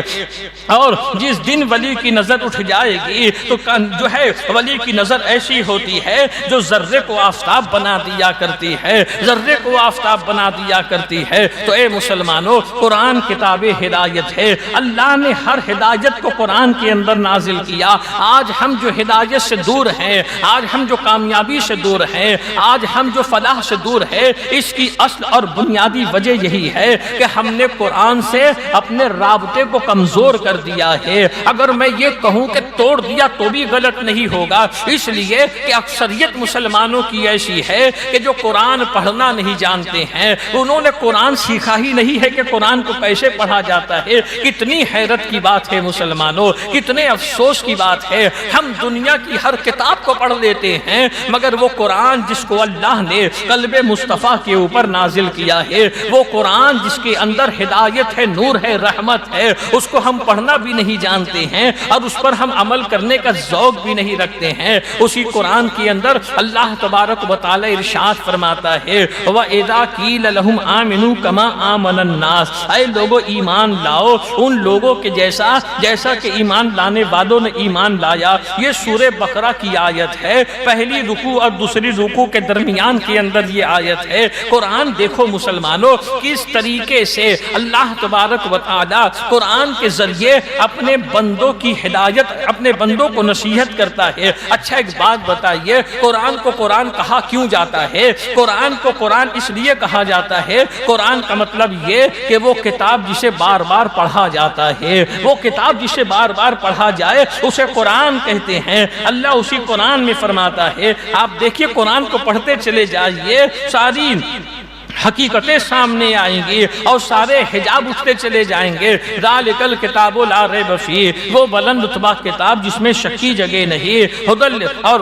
اور جس دن ولی کی نظر اٹھ جائے گی تو جو ہے ولی کی نظر ایسی ہوتی ہے جو ذرے کو آفتاب بنا دیا کرتی ہے، ذرے کو آفتاب بنا دیا کرتی ہے۔ تو اے مسلمانوں، قرآن کتاب ہدایت ہے، اللہ نے ہر ہدایت کو قرآن کے اندر نازل کیا۔ آج ہم جو ہدایت سے دور ہیں، آج ہم جو کامیابی سے دور ہیں، آج ہم جو فلاح سے دور ہیں، اس کی اصل اور بنیادی وجہ یہی ہے کہ ہم نے قرآن سے اپنے رابطے کو کمزور کر دیا ہے۔ اگر میں یہ کہوں کہ توڑ دیا تو بھی غلط نہیں ہوگا، اس لیے کہ اکثریت مسلمانوں کی ایسی ہے کہ جو قرآن پڑھنا نہیں جانتے ہیں، انہوں نے قرآن سیکھا ہی نہیں ہے کہ قرآن کو کیسے پڑھا جاتا ہے۔ کتنی حیرت کی بات ہے مسلمانوں، کتنے افسوس کی بات ہے، ہم دنیا کی ہر کتاب کو پڑھ لیتے ہیں مگر وہ قرآن جس کو اللہ نے قلب مصطفیٰ کے اوپر نازل کیا ہے، وہ قرآن جس کے اندر ہدایت ہے، نور ہے، رحمت ہے، اس کو ہم پڑھنا بھی نہیں جانتے ہیں اور اس پر ہم عمل کرنے کا ذوق بھی نہیں رکھتے ہیں۔ اسی قرآن کے اندر اللہ تبارک و تعالی ارشاد فرماتا ہے وَإِذَا قِيلَ لَهُمْ آمِنُوا كَمَا آمَنَ النَّاسُ، اے لوگوں ایمان لاؤ ان لوگوں کے جیسا کہ ایمان لانے والوں نے ایمان لایا۔ یہ سورہ بقرہ کی آیت ہے، پہلی رکوع اور دوسری رکوع کے درمیان کے اندر یہ آیت ہے۔ قرآن دیکھو مسلمانوں کس طریقے سے اللہ تبارک و تعالی قرآن کے ذریعے اپنے بندوں کی ہدایت، اپنے بندوں کو نصیحت کرتا ہے۔ اچھا ایک بات بتائیے، قرآن کو قرآن کہا کیوں جاتا ہے؟ قرآن کو قرآن اس لیے کہا جاتا ہے، قرآن کا مطلب یہ کہ وہ کتاب جسے بار بار پڑھا جاتا ہے، وہ کتاب جسے بار بار پڑھا جائے اسے قرآن کہتے ہیں۔ اللہ اسی قرآن میں فرماتا ہے، آپ دیکھیے قرآن کو پڑھتے چلے جائیے، ساری حقیقتیں سامنے آئیں گی اور سارے حجاب اٹھتے چلے جائیں گے۔ ذالک الکتاب لا ریب فیہ، وہ بلند رتبہ کتاب جس میں شک کی جگہ نہیں، اور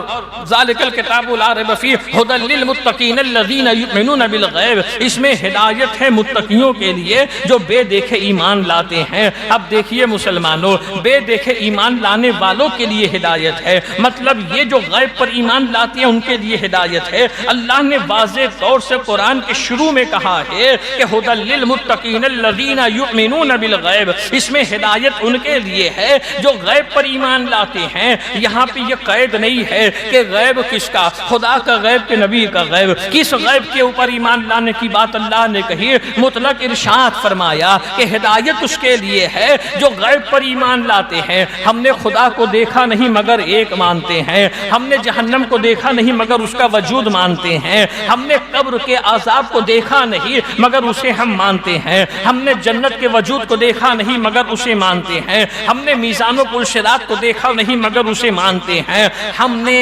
ذالک الکتاب لا ریب فیہ ھدی للمتقین الذین یؤمنون بالغیب، اس میں ہدایت ہے متقیوں کے لیے جو بے دیکھے ایمان لاتے ہیں۔ اب دیکھیے مسلمانوں، بے دیکھے ایمان لانے والوں کے لیے ہدایت ہے، مطلب یہ جو غیب پر ایمان لاتے ہیں ان کے لیے ہدایت ہے۔ اللہ نے واضح طور سے قرآن کے شروع میں کہا ہے کہ ھدی للمتقین الذین یؤمنون بالغیب، اس میں ہدایت ان کے لیے ہے جو غیب پر ایمان لاتے ہیں۔ یہاں پہ یہ قید نہیں ہے کہ غیب کس کا، خدا کا غیب کہ نبی کا غیب، کس غیب کے اوپر ایمان لانے کی بات اللہ نے کہی، مطلق ارشاد فرمایا کہ ہدایت اس کے لیے ہے جو غیب پر ایمان لاتے ہیں۔ ہم نے خدا کو دیکھا نہیں مگر ایک مانتے ہیں، ہم نے جہنم کو دیکھا نہیں مگر اس کا وجود مانتے ہیں، ہم نے قبر کے عذاب کو دیکھا نہیں مگر اسے ہم مانتے ہیں، ہم نے جنت کے وجود کو دیکھا نہیں مگر اسے مانتے ہیں، ہم نے میزان و پلشرات کو دیکھا نہیں مگر اسے مانتے ہیں، ہم نے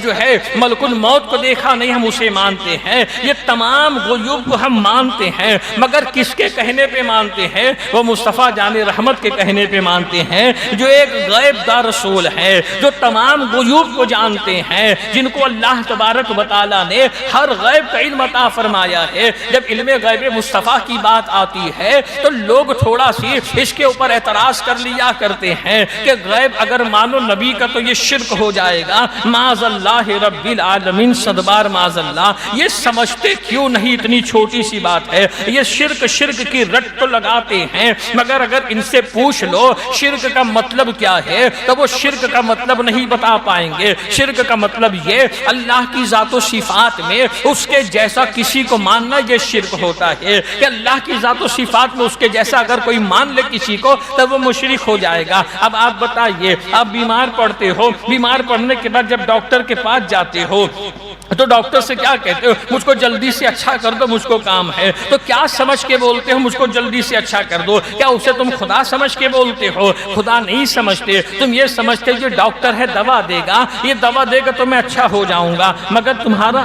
جو ہے ملک الموت کو دیکھا نہیں ہم اسے مانتے ہیں۔ یہ تمام غیوب کو ہم مانتے ہیں، مگر کس کے کہنے پہ مانتے ہیں؟ وہ مصطفیٰ جان رحمت کے کہنے پہ مانتے ہیں، جو ایک غیب دار رسول ہے، جو تمام غیوب کو جانتے ہیں، جن کو اللہ تبارک و تعالیٰ نے ہر غیب کا علم عطا فرمایا ہے۔ جب علم غیب مصطفیٰ کی بات آتی ہے تو لوگ تھوڑا سی اس کے اوپر اعتراض کر لیا کرتے ہیں کہ غیب اگر مانو نبی کا تو یہ شرک ہو جائے گا، معاذ اللہ رب العالمین، صدبار معاذ اللہ۔ یہ سمجھتے کیوں نہیں اتنی چھوٹی سی بات ہے، یہ شرک کی رٹ تو لگاتے ہیں، مگر اگر ان سے پوچھ لو شرک کا مطلب کیا ہے تو وہ شرک کا مطلب نہیں بتا پائیں گے۔ شرک کا مطلب یہ اللہ کی ذات و صفات میں اس کے جیسا کسی کو ماننا، یہ شرک ہوتا ہے کہ اللہ کی ذات و صفات میں اس کے جیسا اگر کوئی مان لے کسی کو تو وہ مشرک ہو جائے گا۔ اب آپ بتائیے، آپ بیمار پڑتے ہو، بیمار پڑنے کے بعد جب ڈاکٹر کے پاس جاتے ہو تو ڈاکٹر سے کیا کہتے ہو؟ مجھ کو جلدی سے اچھا کر دو، مجھ کو کام ہے۔ تو کیا سمجھ کے بولتے ہو مجھ کو جلدی سے اچھا کر دو؟ کیا اسے تم خدا سمجھ کے بولتے ہو؟ خدا نہیں سمجھتے، تم یہ سمجھتے جو ڈاکٹر ہے دوا دے گا، یہ دوا دے گا تو میں اچھا ہو جاؤں گا، مگر تمہارا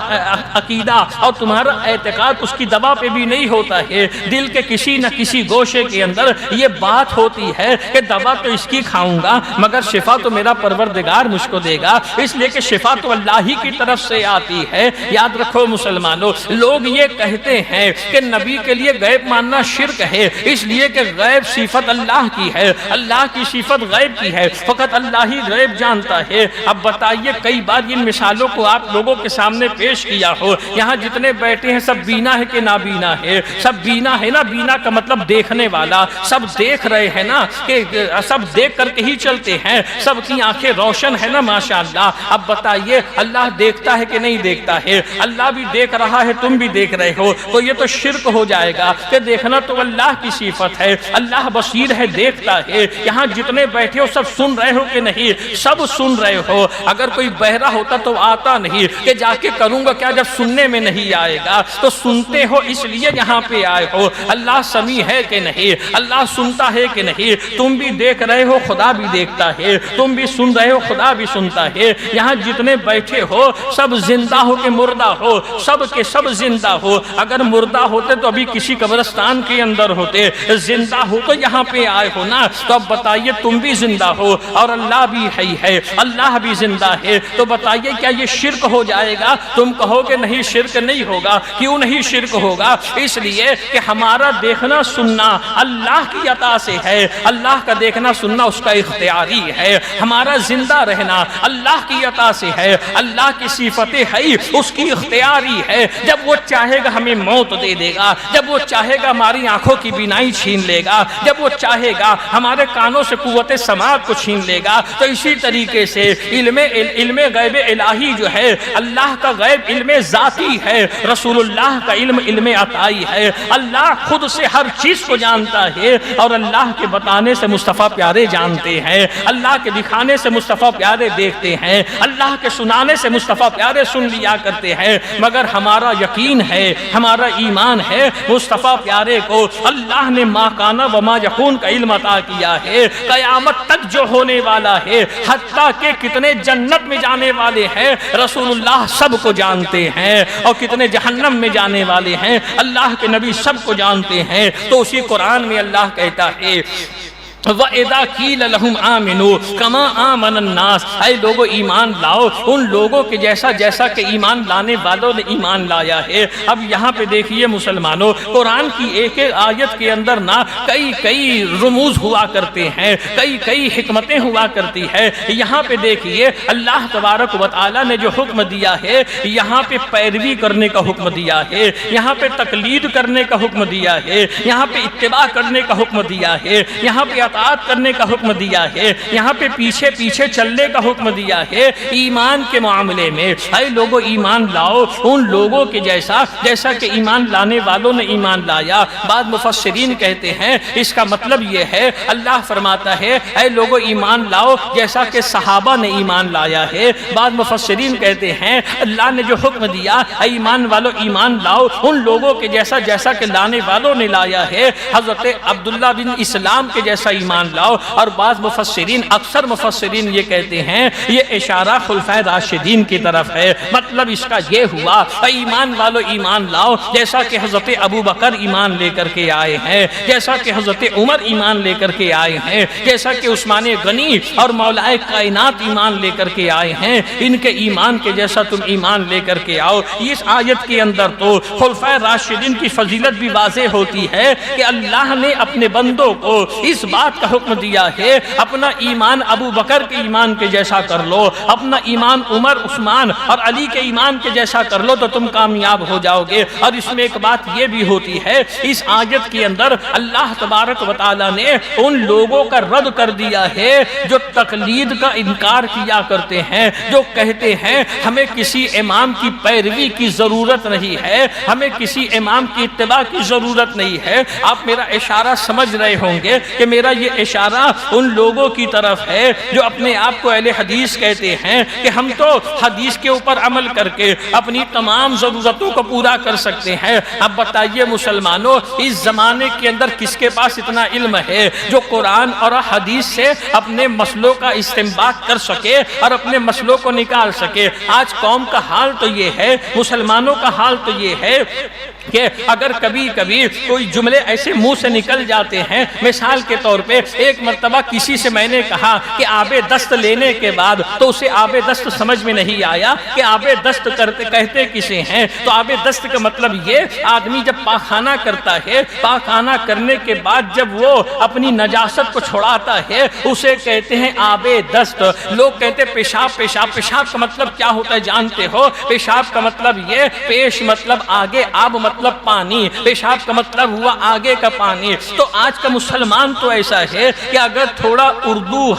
عقیدہ اور تمہارا اعتقاد اس کی دوا پہ بھی نہیں ہوتا ہے۔ دل کے کسی نہ کسی گوشے کے اندر یہ بات ہوتی ہے کہ دوا تو اس کی کھاؤں گا مگر شفا تو میرا پروردگار مجھ کو دے گا، اس لیے کہ شفا تو اللہ ہی کی طرف سے آتی ہے۔ یاد رکھو مسلمانوں، لوگ یہ کہتے ہیں کہ نبی کے لیے غیب ماننا شرک ہے، اس لیے کہ غیب صفت اللہ کی ہے، اللہ کی صفت غیب کی ہے، فقط اللہ ہی غیب جانتا ہے۔ اب بتائیے، کئی بار ان مثالوں کو آپ لوگوں کے سامنے پیش کیا ہو، یہاں جتنے بیٹھے ہیں سب بینا ہے کہ نابینا ہے؟ سب بینا ہے نا، بینا کا مطلب دیکھنے والا، سب دیکھ رہے ہیں نا، کہ سب دیکھ کر کے ہی چلتے ہیں، سب کی آنکھیں روشن ہے نا ماشاءاللہ۔ اب بتائیے، اللہ دیکھتا ہے کہ نہیں دیکھتا ہے؟ اللہ بھی دیکھ رہا ہے، تم بھی دیکھ رہے ہو، تو یہ تو شرک ہو جائے گا کہ دیکھنا تو اللہ کی صفت ہے، اللہ بصیر ہے، دیکھتا ہے۔ یہاں جتنے بیٹھے ہو سب سن رہے ہو کہ نہیں؟ سب سن رہے ہو۔ اگر کوئی بہرا ہوتا تو آتا نہیں کہ جا کے کروں گا کیا، جب سننے میں نہیں آئے گا تو سنتے ہو اس لیے یہاں پہ آئے ہو۔ اللہ سمیع ہے کہ نہیں؟ اللہ سنتا ہے کہ نہیں؟ تم بھی دیکھ رہے ہو، خدا بھی دیکھتا ہے، تم بھی سن رہے ہو، خدا بھی سنتا ہے۔ یہاں جتنے بیٹھے ہو سب زندہ ہو کہ مردہ ہو؟ سب کے سب زندہ ہو۔ اگر مردہ ہوتے تو ابھی کسی قبرستان کے اندر ہوتے، زندہ ہو تو یہاں پہ آئے ہو نا۔ تو اب بتائیے، تم بھی زندہ ہو اور اللہ بھی ہے، اللہ بھی زندہ ہے، تو بتائیے کیا یہ شرک ہو جائے گا؟ تم کہو کہ نہیں شرک نہیں ہوگا۔ کیوں نہیں شرک ہوگا؟ اس لیے کہ ہمارا دیکھنا سننا اللہ کی عطا سے ہے، اللہ کا دیکھنا سننا اس کا اختیاری ہے۔ ہمارا زندہ رہنا اللہ کی عطا سے ہے، اللہ کی صفتیں ہے، اس کی اختیاری ہے۔ جب وہ چاہے گا ہمیں موت دے دے گا، جب وہ چاہے گا ہماری آنکھوں کی بینائی چھین لے گا، جب وہ چاہے گا ہمارے کانوں سے قوت سماعت کو چھین لے گا۔ تو اسی طریقے سے علم غیب الہی جو ہے، اللہ کا غیب علم ذاتی ہے، رسول اللہ کا علم عطائی ہے۔ اللہ خود سے ہر چیز کو جانتا ہے اور اللہ کے بتانے سے مصطفیٰ پیارے جانتے ہیں، اللہ کے دکھانے سے مصطفیٰ پیارے دیکھتے ہیں، اللہ کے سنانے سے مصطفیٰ پیارے سن لیا کرتے ہیں۔ مگر ہمارا یقین ہے، ہمارا ایمان ہے، مصطفیٰ پیارے کو اللہ نے ما کان و ما یکون کا علم عطا کیا ہے، قیامت تک جو ہونے والا ہے، حتیٰ کہ کتنے جنت میں جانے والے ہیں رسول اللہ سب کو جانتے ہیں، اور کتنے جہنم میں جانے والے ہیں اللہ کے نبی سب کو جانتے ہیں۔ تو اسی قرآن میں اللہ کہتا ہے وَإِذَا قِيلَ لَهُمْ آمِنُوا كَمَا آمَنَ النَّاسُ، اے لوگو ایمان لاؤ ان لوگوں کے جیسا کہ ایمان لانے والوں نے ایمان لایا ہے۔ اب یہاں پہ دیکھیے مسلمانوں، قرآن کی ایک ایک آیت کے اندر نا کئی رموز ہوا کرتے ہیں، کئی حکمتیں ہوا کرتی ہے۔ یہاں پہ دیکھیے اللہ تبارک و تعالی نے جو حکم دیا ہے، یہاں پہ پیروی کرنے کا حکم دیا ہے، یہاں پہ تقلید کرنے کا حکم دیا ہے، یہاں پہ اتباع کرنے کا حکم دیا ہے، یہاں پہ اطاعت کرنے کا حکم دیا ہے، یہاں پہ پیچھے پیچھے چلنے کا حکم دیا ہے ایمان کے معاملے میں۔ اے لوگو ایمان لاؤ ان لوگوں کے جیسا کہ ایمان لانے والوں نے ایمان لایا۔ بعض مفسرین کہتے ہیں اس کا مطلب یہ ہے، اللہ فرماتا ہے اے لوگو ایمان لاؤ جیسا کہ صحابہ نے ایمان لایا ہے۔ بعض مفسرین کہتے ہیں اللہ نے جو حکم دیا اے ایمان والو ایمان لاؤ ان لوگوں کے جیسا کہ لانے والوں نے لایا ہے، حضرت عبداللہ بن اسلام کے جیسا ایمان لاؤ۔ اور بعض مفسرین، اکثر مفسرین یہ کہتے ہیں یہ اشارہ خلفائے راشدین کی طرف ہے، مطلب اس کا یہ ہوا اے ایمان والو ایمان لاؤ جیسا کہ حضرت ابو بکر ایمان لے کر کے آئے ہیں، جیسا کہ حضرت عمر ایمان لے کر کے آئے ہیں، جیسا کہ عثمان غنی اور مولا کائنات ایمان لے کر کے آئے ہیں، ان کے ایمان کے جیسا تم ایمان لے کر کے آؤ۔ اس آیت کے اندر تو خلفائے راشدین کی فضیلت بھی واضح ہوتی ہے کہ اللہ نے اپنے بندوں کو اس بات کا حکم دیا ہے اپنا ایمان ابو بکر کے ایمان کے جیسا کر لو، اپنا ایمان عمر، عثمان اور علی کے ایمان کے جیسا کر لو تو تم کامیاب ہو جاؤ گے۔ اور اس میں ایک بات یہ بھی ہوتی ہے اس آیت کے اندر اللہ تبارک و تعالی نے ان لوگوں کا رد کر دیا ہے جو تقلید کا انکار کیا کرتے ہیں، جو کہتے ہیں ہمیں کسی امام کی پیروی کی ضرورت نہیں ہے، ہمیں کسی امام کی اتباع کی ضرورت نہیں ہے۔ آپ میرا اشارہ سمجھ رہے ہوں گے کہ میرا یہ اشارہ ان لوگوں کی طرف ہے جو اپنے آپ کو اہل حدیث کہتے ہیں کہ ہم تو حدیث کے اوپر عمل کر کے اپنی تمام ضرورتوں کو پورا کر سکتے ہیں۔ اب بتائیے مسلمانوں اس زمانے کے اندر کس کے پاس اتنا علم ہے جو قرآن اور حدیث سے اپنے مسئلوں کا استنباط کر سکے اور اپنے مسئلوں کو نکال سکے؟ آج قوم کا حال تو یہ ہے، مسلمانوں کا حال تو یہ ہے کہ اگر کبھی کبھی کوئی جملے ایسے منہ سے نکل جاتے ہیں، مثال کے طور پہ ایک مرتبہ کسی سے میں نے کہا کہ آب دست لینے کے بعد تو اسے آب دست سمجھ میں نہیں آیا کہ آب دست کرتے کہتے کسے ہیں۔ تو آب دست کا مطلب یہ آدمی جب پاخانہ کرتا ہے، پاخانہ کرنے کے بعد جب وہ اپنی نجاست کو چھڑاتا ہے اسے کہتے ہیں آب دست۔ لوگ کہتے پیشاب پیشاب پیشاب کا مطلب کیا ہوتا ہے جانتے ہو؟ پیشاب کا مطلب یہ، پیش مطلب آگے، آب مطلب پانی، پیشاب کا مطلب ہوا آگے کا پانی۔ تو آج کا مسلمان تو ایسا ہے کہ اگر تھوڑا اردو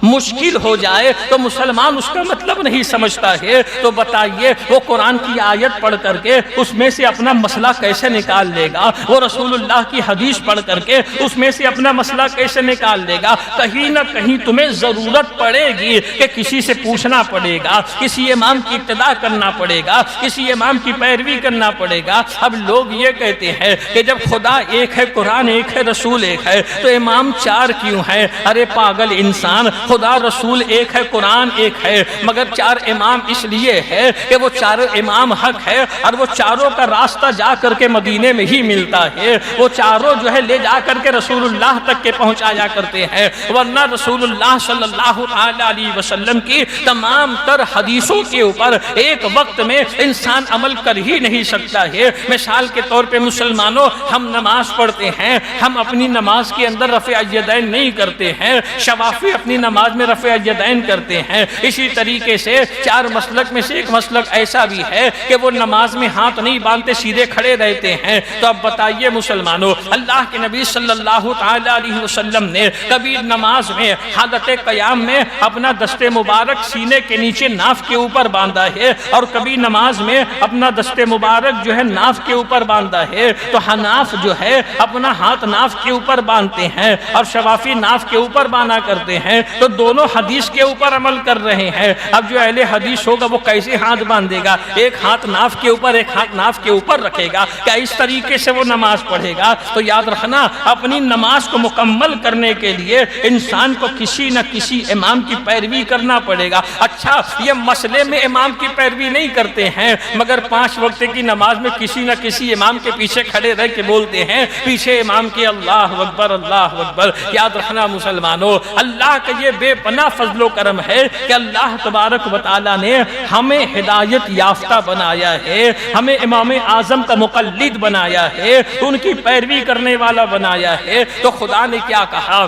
مشکل ہو جائے تو مسلمان اس کا مطلب نہیں سمجھتا ہے۔ تو بتائیے وہ قرآن کی آیت پڑھ کر کے اس میں سے اپنا مسئلہ کیسے نکال لے گا؟ وہ رسول اللہ کی حدیث پڑھ کر کے اس میں سے اپنا مسئلہ کیسے نکال لے گا؟ کہیں نہ کہیں تمہیں ضرورت پڑے گی کہ کسی سے پوچھنا پڑے گا، کسی امام کی اقتداء کرنا پڑے گا، کسی امام کی پیروی کرنا پڑے گا۔ اب لوگ یہ کہتے ہیں کہ جب خدا ایک ہے، قرآن ایک ہے، رسول ایک ہے تو امام چار کیوں ہے؟ ارے پاگل انسان، خدا رسول ایک ہے، قرآن ایک ہے، مگر چار امام اس لیے ہے کہ وہ چاروں امام حق ہے اور وہ چاروں کا راستہ جا کر کے مدینے میں ہی ملتا ہے۔ وہ چاروں جو ہے لے جا کر کے رسول اللہ تک کے پہنچایا کرتے ہیں، ورنہ رسول اللہ صلی اللہ علیہ وسلم کی تمام تر حدیثوں کے اوپر ایک وقت میں انسان عمل کر ہی نہیں سکتا ہے۔ مثال کے طور پہ مسلمانوں ہم نماز پڑھتے ہیں، ہم اپنی نماز کے اندر رفع الیدین نہیں کرتے ہیں، شوافی اپنی نماز میں رفع الیدین کرتے ہیں۔ اسی طریقے سے چار مسلک میں سے ایک مسلک ایسا بھی ہے کہ وہ نماز میں ہاتھ نہیں باندھتے، سیدھے کھڑے رہتے ہیں۔ تو اب بتائیے مسلمانوں، اللہ کے نبی صلی اللہ تعالی علیہ وسلم نے کبھی نماز میں حالت قیام میں اپنا دست مبارک سینے کے نیچے ناف کے اوپر باندھا ہے اور کبھی نماز میں اپنا دست مبارک جو ہے ناف کے اوپر باندھا ہے۔ تو حناف جو ہے اپنا ہاتھ ناف کے اوپر باندھتے ہیں اور شوافی ناف کے اوپر باندھا کرتے ہیں، تو دونوں حدیث کے اوپر عمل کر رہے ہیں۔ اب جو اہل حدیث ہوگا وہ کیسے ہاتھ باندھے گا؟ ایک ہاتھ ناف کے اوپر، ایک ہاتھ ناف کے اوپر رکھے گا، کیا اس طریقے سے وہ نماز پڑھے گا؟ تو یاد رکھنا اپنی نماز کو مکمل کرنے کے لیے انسان کو کسی نہ کسی امام کی پیروی کرنا پڑے گا۔ اچھا یہ مسئلے میں امام کی پیروی نہیں کرتے ہیں مگر 5 وقت کی نماز میں کسی نہ کسی امام کے پیچھے کھڑے رہ کے بولتے ہیں پیچھے امام کے اللہ اکبر اللہ اکبر۔ یاد رکھنا مسلمانوں، اللہ کا یہ بے پناہ فضل و کرم ہے کہ اللہ تبارک تبارک و تعالیٰ نے ہمیں ہدایت یافتہ بنایا ہے، ہمیں امام اعظم کا مقلد بنایا ہے، ان کی پیروی کرنے والا بنایا ہے، تو خدا نے کیا کہا؟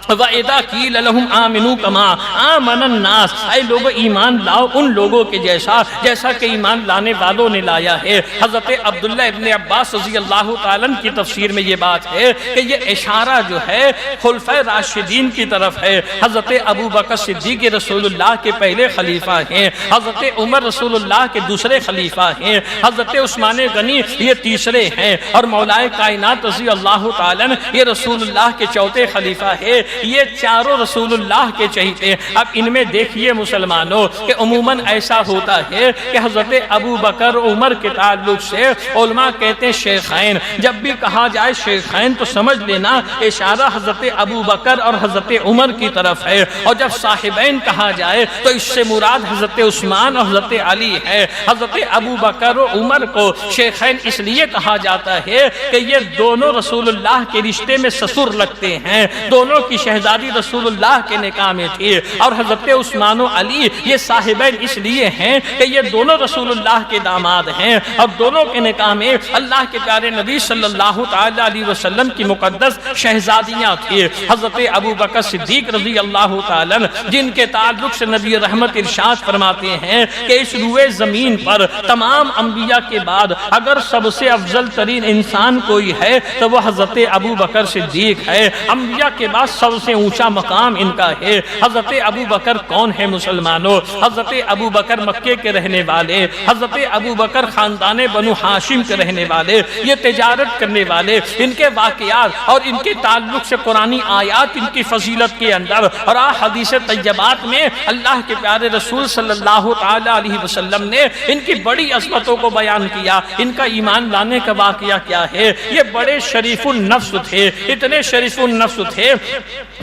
وَإِذَا قِيلَ لَهُمْ آمِنُوا كَمَا آمَنَ النَّاسُ، اے لوگو ایمان لاؤ ان لوگوں کے جیسا کہ ایمان لانے والوں نے لایا ہے۔ حضرت عبداللہ ابن عباس رضی اللہ تعالیٰ کی تفسیر میں یہ بات ہے کہ یہ اشارہ جو ہے خلفائے راشدین کی طرف ہے۔ حضرت ابو بکر صدیق رسول اللہ کے پہلے خلیفہ ہیں، حضرت عمر رسول اللہ کے دوسرے خلیفہ ہیں، حضرت عثمان غنی یہ تیسرے ہیں، اور مولا کائنات رضی اللہ تعالیٰ یہ رسول اللہ کے چوتھے خلیفہ ہے۔ یہ چاروں رسول اللہ کے چہیتے۔ اب ان میں دیکھیے مسلمانوں کہ عموماً ایسا ہوتا ہے کہ حضرت ابو بکر عمر کے تعلق سے علماء کہتے ہیں شیخین، جب بھی کہا جائے شیخین تو سمجھ لینا اشارہ حضرت ابو بکر اور حضرت عمر کی طرف ہے، اور جب صاحبین کہا جائے تو اس سے مراد حضرت عثمان اور حضرت علی ہے۔ حضرت ابو بکر و عمر کو شیخین اس لیے کہا جاتا ہے کہ یہ دونوں رسول اللہ کے رشتے میں سسر لگتے ہیں، دونوں کی شہزادی رسول اللہ کے نکاح میں تھی، اور حضرت عثمان و علی یہ صاحبین اس لیے ہیں کہ یہ دونوں رسول اللہ کے داماد ہیں، اور دونوں کے نکاح میں اللہ کے پیارے نبی صلی اللہ علیہ وسلم کی مقدس شہزادیاں تھی۔ حضرت ابو بکر صدیق رضی اللہ تعالیٰ جن کے تعلق سے نبی رحمت ارشاد فرماتے ہیں کہ اس روئے زمین پر تمام انبیاء کے بعد اگر سب سے افضل ترین انسان کوئی ہے تو وہ حضرت ابو بکر صدیق ہے، انبیاء کے بعد سب سے اونچا مقام ان کا ہے۔ حضرت ابو بکر کون ہے مسلمانوں؟ حضرت ابو بکر مکے کے رہنے والے، حضرت ابو بکر خاندان بنو ہاشم کے رہنے والے، یہ تجارت کرنے والے، ان کے واقعات اور ان کے تعلق سے قرآنی آیات ان کی فضیلت کے اندر اور حدیث طیبات میں اللہ کے پیارے رسول صلی اللہ علیہ وسلم نے ان کی بڑی عظمتوں کو بیان کیا۔ ان کا ایمان لانے کا واقعہ کیا ہے؟ یہ بڑے شریف النفس تھے، اتنے شریف النفس تھے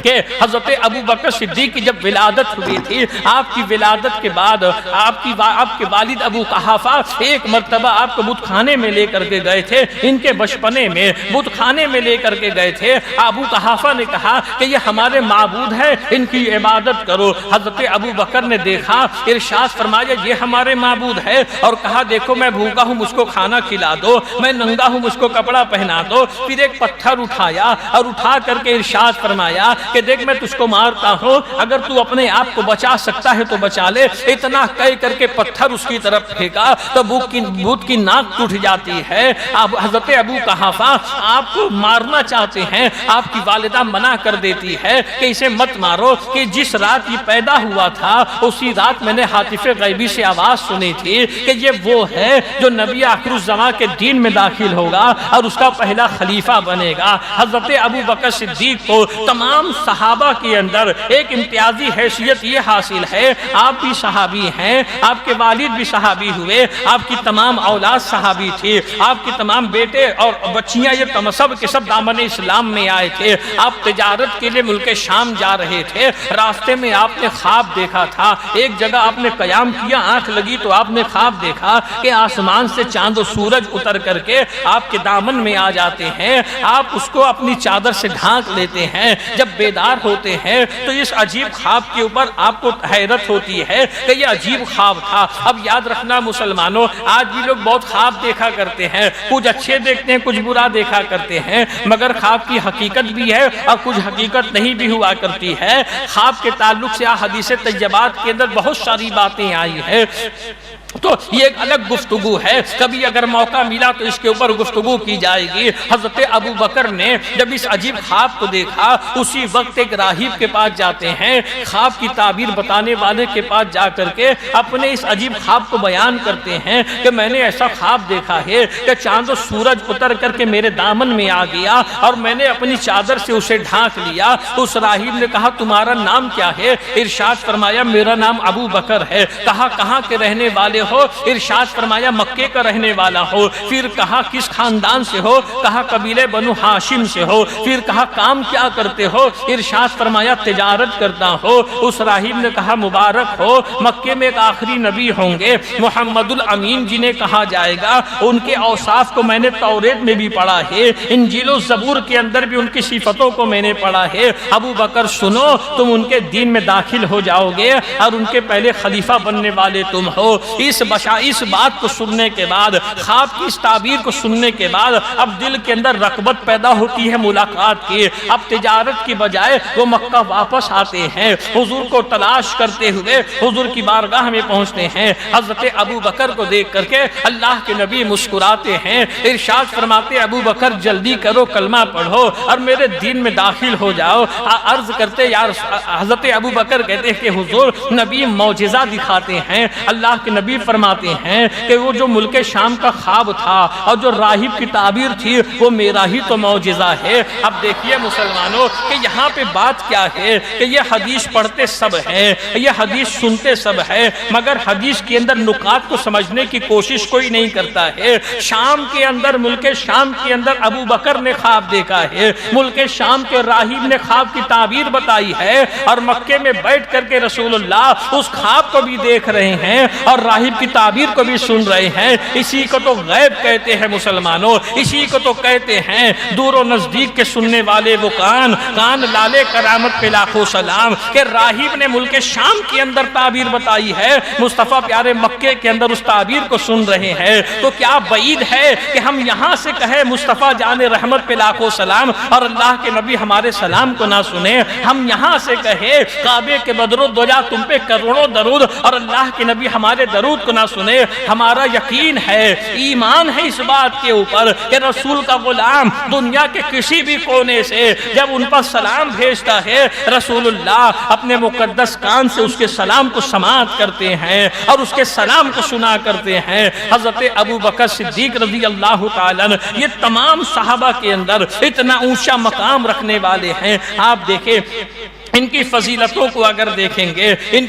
کہ حضرت ابو بکر صدیق کی جب ولادت ہوئی تھی، آپ کی ولادت کے بعد آپ کے والد ابو قحافہ ایک مرتبہ آپ کو بت خانے میں لے کر کے گئے تھے، ان کے بچپنے میں بت خانے میں لے کر کے گئے تھے۔ ابو قحافہ نے کہا کہ یہ ہمارے معبود ہیں، ان کی عبادت کرو۔ حضرت ابو بکر نے دیکھا، ارشاد فرمایا یہ ہمارے معبود ہے، اور کہا دیکھو میں بھوکا ہوں مجھ کو کھانا کھلا دو، میں ننگا ہوں مجھ کو کپڑا پہنا دو۔ پھر ایک پتھر اٹھایا اور اٹھا کر کے ارشاد فرمایا کہ دیکھ میں تجھ کو مارتا ہوں، اگر تو اپنے آپ کو بچا سکتا ہے تو بچا لے۔ اتنا کہہ کر کے پتھر اس کی طرف پھینکا تو بت کی ناک ٹوٹ جاتی ہے۔ حضرت ابو قحافہ آپ کو مارنا چاہتے ہیں، آپ کی والدہ منع کر دیتی ہے کہ اسے مت مارو، کہ جس رات یہ پیدا ہوا تھا اسی رات میں نے ہاتف غیبی سے آواز سنی تھی کہ یہ وہ ہے جو نبی آخر الزمان کے دین میں داخل ہوگا اور اس کا پہلا خلیفہ بنے گا۔ حضرت ابو بکر صدیق کو تمام صحابہ کے اندر ایک امتیازی حیثیت یہ حاصل ہے، آپ بھی صحابی ہیں، آپ کے والد بھی صحابی ہوئے، آپ کی تمام اولاد صحابی تھی، آپ کے تمام بیٹے اور بچیاں یہ سب کے سب دامن اسلام میں آئے تھے۔ آپ تجارت کے لیے ملک شام جا رہے تھے، راستے میں آپ نے خواب دیکھا تھا، ایک جگہ آپ نے قیام کیا، آنکھ لگی تو آپ نے خواب دیکھا کہ آسمان سے چاند و سورج اتر کر کے آپ کے دامن میں آ جاتے ہیں، آپ اس کو اپنی چادر سے ڈھانک لیتے ہیں۔ جب بیدار ہوتے ہیں تو اس عجیب خواب کے اوپر آپ کو حیرت ہوتی ہے کہ یہ عجیب خواب تھا۔ اب یاد رکھنا مسلمانوں، آج بھی لوگ بہت خواب دیکھا کرتے ہیں، کچھ اچھے دیکھتے ہیں کچھ برا دیکھا کرتے ہیں، مگر خواب کی حقیقت بھی ہے اور کچھ حقیقت نہیں بھی ہوا کرتی ہے۔ خواب کے تعلق سے حدیث طیبات کے اندر بہت ساری باتیں آئی ہیں، تو یہ ایک الگ گفتگو ہے، کبھی اگر موقع ملا تو اس کے اوپر گفتگو کی جائے گی۔ حضرت ابو بکر نے جب اس عجیب خواب کو دیکھا، اسی وقت ایک راہب کے پاس جاتے ہیں، خواب کی تعبیر بتانے والے کے پاس جا کر کے اپنے اس عجیب خواب کو بیان کرتے ہیں کہ میں نے ایسا خواب دیکھا ہے کہ چاند و سورج اتر کر کے میرے دامن میں آ گیا اور میں نے اپنی چادر سے اسے ڈھانک لیا۔ اس راہب نے کہا تمہارا نام کیا ہے؟ ارشاد فرمایا میرا نام ابو بکر ہے۔ کہا کہاں کے رہنے والے ہو؟ ارشاد فرمایا مکے کا رہنے والا ہو۔ پھر کہا کس خاندان سے ہو؟ کہا قبیلے بنو ہاشم سے ہو۔ پھر کہا کام کیا کرتے ہو؟ ارشاد فرمایا تجارت کرتا ہو۔ اس راہب نے کہا مبارک ہو، مکے میں ایک آخری نبی ہوں گے محمد الامین جنہیں کہا جائے گا، ان کے اوصاف کو میں نے توریت میں بھی پڑھا ہے، انجیل و زبور کے اندر بھی ان کی صفتوں کو میں نے پڑھا ہے۔ ابو بکر سنو، تم ان کے دین میں داخل ہو جاؤ گے اور ان کے پہلے خلیفہ بننے والے تم ہو۔ اس بات کو سننے کے بعد، خواب کی اس تعبیر کو سننے کے بعد اب دل کے اندر رغبت پیدا ہوتی ہے ملاقات کی۔ اب تجارت کی بجائے وہ مکہ واپس آتے ہیں، حضور کو تلاش کرتے ہوئے حضور کی بارگاہ میں پہنچتے ہیں۔ حضرت ابو بکر کو دیکھ کر کے اللہ کے نبی مسکراتے ہیں، ارشاد فرماتے ابو بکر جلدی کرو، کلمہ پڑھو اور میرے دین میں داخل ہو جاؤ۔ عرض کرتے حضرت ابو بکر کہتے ہیں کہ حضور نبی معجزہ دکھاتے ہیں۔ اللہ کے نبی فرماتے ہیں کہ وہ جو ملک شام کا خواب تھا اور جو راہب کی تعبیر تھی وہ میرا ہی تو معجزہ ہے۔ اب دیکھیے مسلمانوں کہ یہاں پہ بات کیا ہے کہ یہ حدیث پڑھتے سب ہیں، یہ حدیث سنتے سب ہیں، مگر حدیث کے اندر نکات کو سمجھنے کی کوشش کوئی نہیں کرتا ہے۔ شام کے اندر، ملک شام کے اندر ابو بکر نے خواب دیکھا ہے، ملک شام کے راہب نے خواب کی تعبیر بتائی ہے، اور مکے میں بیٹھ کر کے رسول اللہ اس خواب کو بھی دیکھ رہے ہیں اور راہب کی تعبیر کو بھی سن رہے ہیں۔ اسی کو تو غیب کہتے ہیں مسلمانوں، اسی کو تو کہتے ہیں دور و نزدیک کے سننے والے وہ کان لالے کرامت پہ لاکھوں سلام، کہ راہب نے ملک شام کے اندر تعبیر بتائی ہے، مصطفیٰ پیارے مکے کے اندر اس تعبیر کو سن رہے ہیں۔ تو کیا بعید ہے کہ ہم یہاں سے کہیں مصطفیٰ جان رحمت پہ لاکھوں سلام اور اللہ کے نبی ہمارے سلام کو نہ سنیں؟ ہم یہاں سے کہیں کعبے کے بدر و دجا تم پہ کروڑوں درود اور اللہ کے نبی ہمارے درود کو نہ سنے؟ ہمارا یقین ہے، ایمان ہے اس بات کے اوپر کہ رسول کا غلام دنیا کے کسی بھی کونے سے جب ان پر سلام بھیجتا ہے، رسول اللہ اپنے مقدس کان سے اس کے سلام کو سماعت کرتے ہیں اور اس کے سلام کو سنا کرتے ہیں۔ حضرت ابو بکر صدیق رضی اللہ تعالیٰ عنہ یہ تمام صحابہ کے اندر اتنا اونچا مقام رکھنے والے ہیں۔ آپ دیکھیں ان کی فضیلتوں کو اگر دیکھیں گے، ان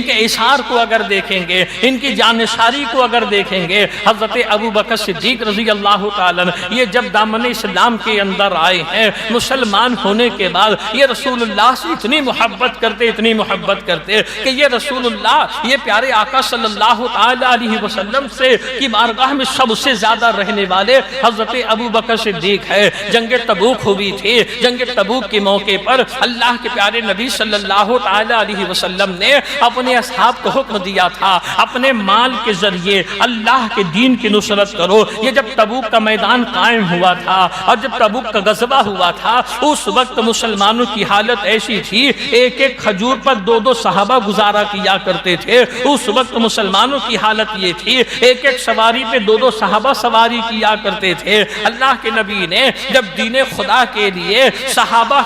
کے اشار کو اگر دیکھیں گے، ان کی جانشاری کو اگر دیکھیں گے، حضرت ابو بکر صدیق رضی اللہ تعالیٰ عنہ یہ جب دامن اسلام کے اندر آئے ہیں، مسلمان ہونے کے بعد یہ رسول اللہ سے اتنی محبت کرتے کہ یہ رسول اللہ، یہ پیارے آقا صلی اللہ علیہ وسلم سے کی بارگاہ میں سب سے زیادہ رہنے والے حضرت ابو بکر صدیق ہے۔ جنگ تبوک ہوئی تھی، جنگ تبوک کے موقع پر اللہ کے پیارے نبی صلی اللہ علیہ وسلم نے اپنے اصحاب کو حکم دیا تھا اپنے مال کے ذریعے اللہ کے دین کی نصرت کرو۔ یہ جب تبوک کا میدان قائم ہوا تھا اور جب تبوک کا غزوہ ہوا تھا، اس وقت مسلمانوں کی حالت ایسی تھی، ایک ایک کھجور پر دو صحابہ گزارا کیا کرتے تھے۔ اس وقت مسلمانوں کی حالت یہ تھی، ایک ایک سواری پہ دو صحابہ سواری کیا کرتے تھے۔ اللہ کے نبی نے جب دین خدا کے لیے صحابہ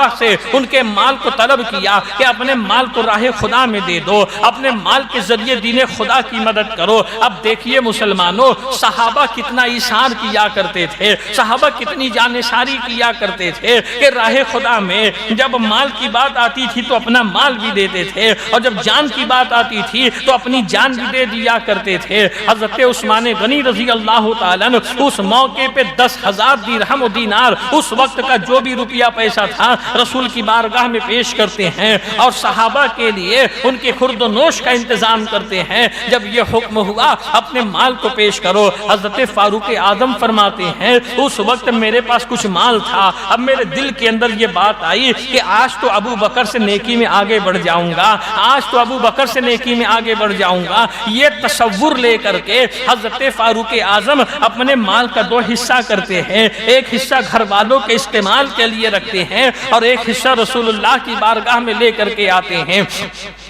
سے ان کے مال کو طلب کیا کہ اپنے مال کو راہ خدا میں دے دو، اپنے مال کے ذریعے دین خدا کی مدد کرو۔ اب دیکھیے مسلمانوں، صحابہ کتنا ایثار کیا کرتے تھے، صحابہ کتنی جانشاری کیا کرتے تھے کہ راہ خدا میں جب مال کی بات آتی تھی تو اپنا مال بھی دیتے تھے، اور جب جان کی بات آتی تھی تو اپنی جان بھی دے دیا کرتے تھے۔ حضرت عثمان غنی رضی اللہ تعالیٰ عنہ اس موقع پہ 10,000 درہم و دینار، اس وقت کا جو بھی روپیہ پیسہ تھا، رسول کی بارگاہ میں پیش کرتے ہیں اور صحابہ کے لیے ان کے خورد و نوش کا انتظام کرتے ہیں۔ جب یہ حکم ہوا اپنے مال کو پیش کرو، حضرت فاروق اعظم فرماتے ہیں اس وقت میرے پاس کچھ مال تھا، اب میرے دل کے اندر یہ بات آئی کہ آج تو ابو بکر سے نیکی میں آگے بڑھ جاؤں گا، آج تو ابو بکر سے نیکی میں آگے بڑھ جاؤں گا۔ یہ تصور لے کر کے حضرت فاروق اعظم اپنے مال کا 2 حصہ کرتے ہیں، ایک حصہ گھر والوں کے استعمال کے لیے رکھتے ہیں اور ایک حصہ رسول اللہ کی بارگاہ میں لے کر کے آتے ہیں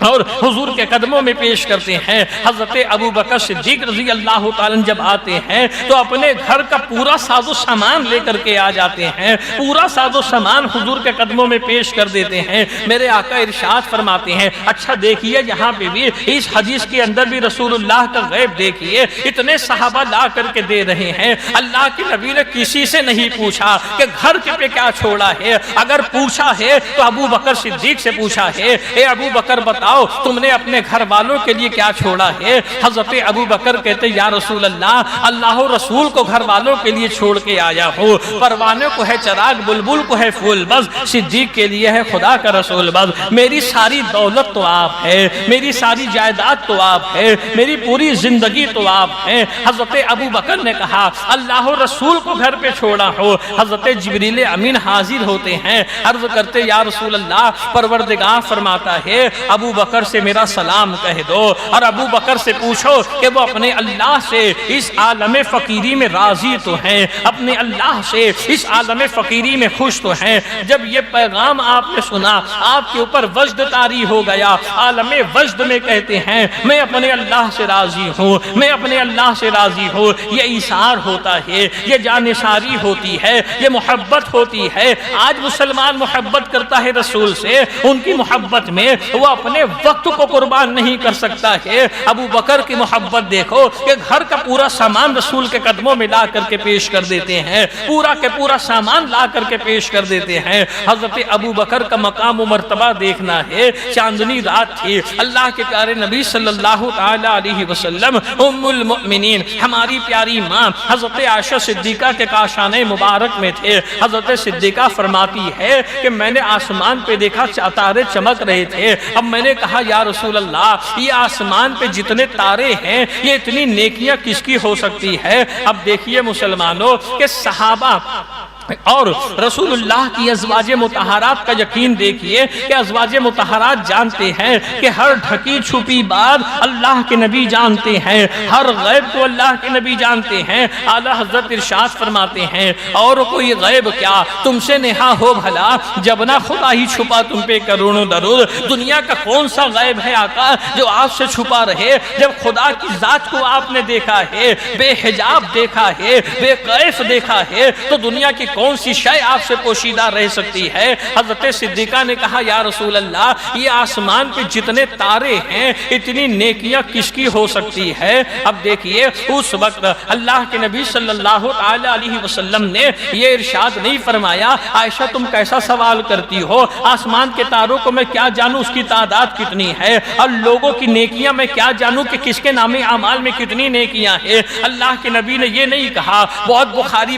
اور حضور کے قدموں میں پیش کرتے ہیں۔ حضرت ابو بکر صدیق رضی اللہ تعالیٰ جب آتے ہیں تو اپنے گھر کا پورا ساز و سامان لے کر کے آ جاتے ہیں، پورا ساز و سامان حضور کے قدموں میں پیش کر دیتے ہیں۔ میرے آقا ارشاد فرماتے ہیں، اچھا دیکھیے یہاں پہ بھی اس حدیث کے اندر بھی رسول اللہ کا غیب دیکھیے، اتنے صحابہ لا کر کے دے رہے ہیں۔ اللہ کے نبی نے کسی سے نہیں پوچھا کہ گھر کے پہ کیا چھوڑا ہے، اگر پوچھا ہے تو ابو بکر صدیق سے پوچھا ہے، اے ابو بکر بتاؤ تم نے اپنے گھر والوں کے لیے کیا چھوڑا ہے؟ حضرت ابو بکر کہتے یا رسول اللہ رسول کو گھر والوں کے لیے چھوڑ کے آیا ہو، پروانے کو ہے چراغ، بلبل کو ہے پھول، بس صدیق کے لیے ہے خدا کا رسول بس۔ میری ساری دولت تو آپ ہے، میری ساری جائیداد تو آپ ہے، میری پوری زندگی تو آپ ہیں۔ حضرت ابو بکر نے کہا اللہ رسول کو گھر پہ چھوڑا ہو۔ حضرت جبریل امین حاضر ہوتے ہیں، عرض کرتے یا رسول اللہ پروردگار فرماتا ہے ابو بکر سے میرا سلام کہہ دو اور ابو بکر سے پوچھو کہ وہ اپنے اللہ سے اس عالم فقیری میں راضی تو ہیں، اپنے اللہ سے اس عالم فقیری میں خوش تو ہیں۔ جب یہ پیغام آپ نے سنا آپ کے اوپر وجد طاری ہو گیا، عالم وجد میں کہتے ہیں میں اپنے اللہ سے راضی ہوں، میں اپنے اللہ سے راضی ہوں۔ یہ ایثار ہوتا ہے، یہ جانثاری ہوتی ہے، یہ محبت ہوتی ہے۔ آج مسلمان محبت کرتا ہے رسول سے، ان کی محبت میں وہ اپنے وقت کو قربان نہیں کر سکتا ہے۔ ابو بکر کی محبت دیکھو کہ گھر کا پورا سامان رسول کے قدموں میں لا کر کے پیش کر دیتے ہیں، پورا کے پورا سامان لا کر کے پیش کر دیتے ہیں۔ حضرت ابو بکر کا مقام و مرتبہ دیکھنا ہے۔ چاندنی رات تھی، اللہ کے پیارے نبی صلی اللہ تعالی علیہ وسلم ام المؤمنین ہماری پیاری ماں حضرت عائشہ صدیقہ کے کاشانے مبارک میں تھے۔ حضرت صدیقہ فرماتی ہے کہ میں نے آسمان پہ دیکھا ستارے چمک رہے تھے، اب میں نے کہا یا رسول اللہ یہ آسمان پہ جتنے تارے ہیں یہ اتنی نیکیاں کس کی ہو سکتی ہے؟ اب دیکھیے مسلمانوں کہ صحابہ اور رسول اللہ کی ازواج مطہرات کا یقین دیکھیے کہ ازواج مطہرات جانتے ہیں کہ ہر ڈھکی چھپی بات اللہ کے نبی جانتے ہیں، ہر غیب کو اللہ کے نبی جانتے ہیں۔ اعلیٰ حضرت ارشاد فرماتے ہیں اور کوئی غیب کیا تم سے نہا ہو بھلا، جب نہ خدا ہی چھپا تم پہ کروڑوں درود۔ دنیا کا کون سا غیب ہے آقا جو آپ سے چھپا رہے؟ جب خدا کی ذات کو آپ نے دیکھا ہے، بے حجاب دیکھا ہے، بے کیف دیکھا ہے، تو دنیا کی کون سی شے آپ سے پوشیدہ رہ سکتی ہے؟ حضرت صدیقہ نے کہا یا رسول اللہ یہ آسمان پہ جتنے تارے ہیں اتنی نیکیاں کس کی ہو سکتی ہے؟ اب دیکھیے اس وقت اللہ کے نبی صلی اللہ علیہ وسلم نے یہ ارشاد نہیں فرمایا عائشہ تم کیسا سوال کرتی ہو، آسمان کے تاروں کو میں کیا جانوں اس کی تعداد کتنی ہے، اور لوگوں کی نیکیاں میں کیا جانوں کہ کس کے نام اعمال میں کتنی نیکیاں ہیں۔ اللہ کے نبی نے یہ نہیں کہا بہت بخاری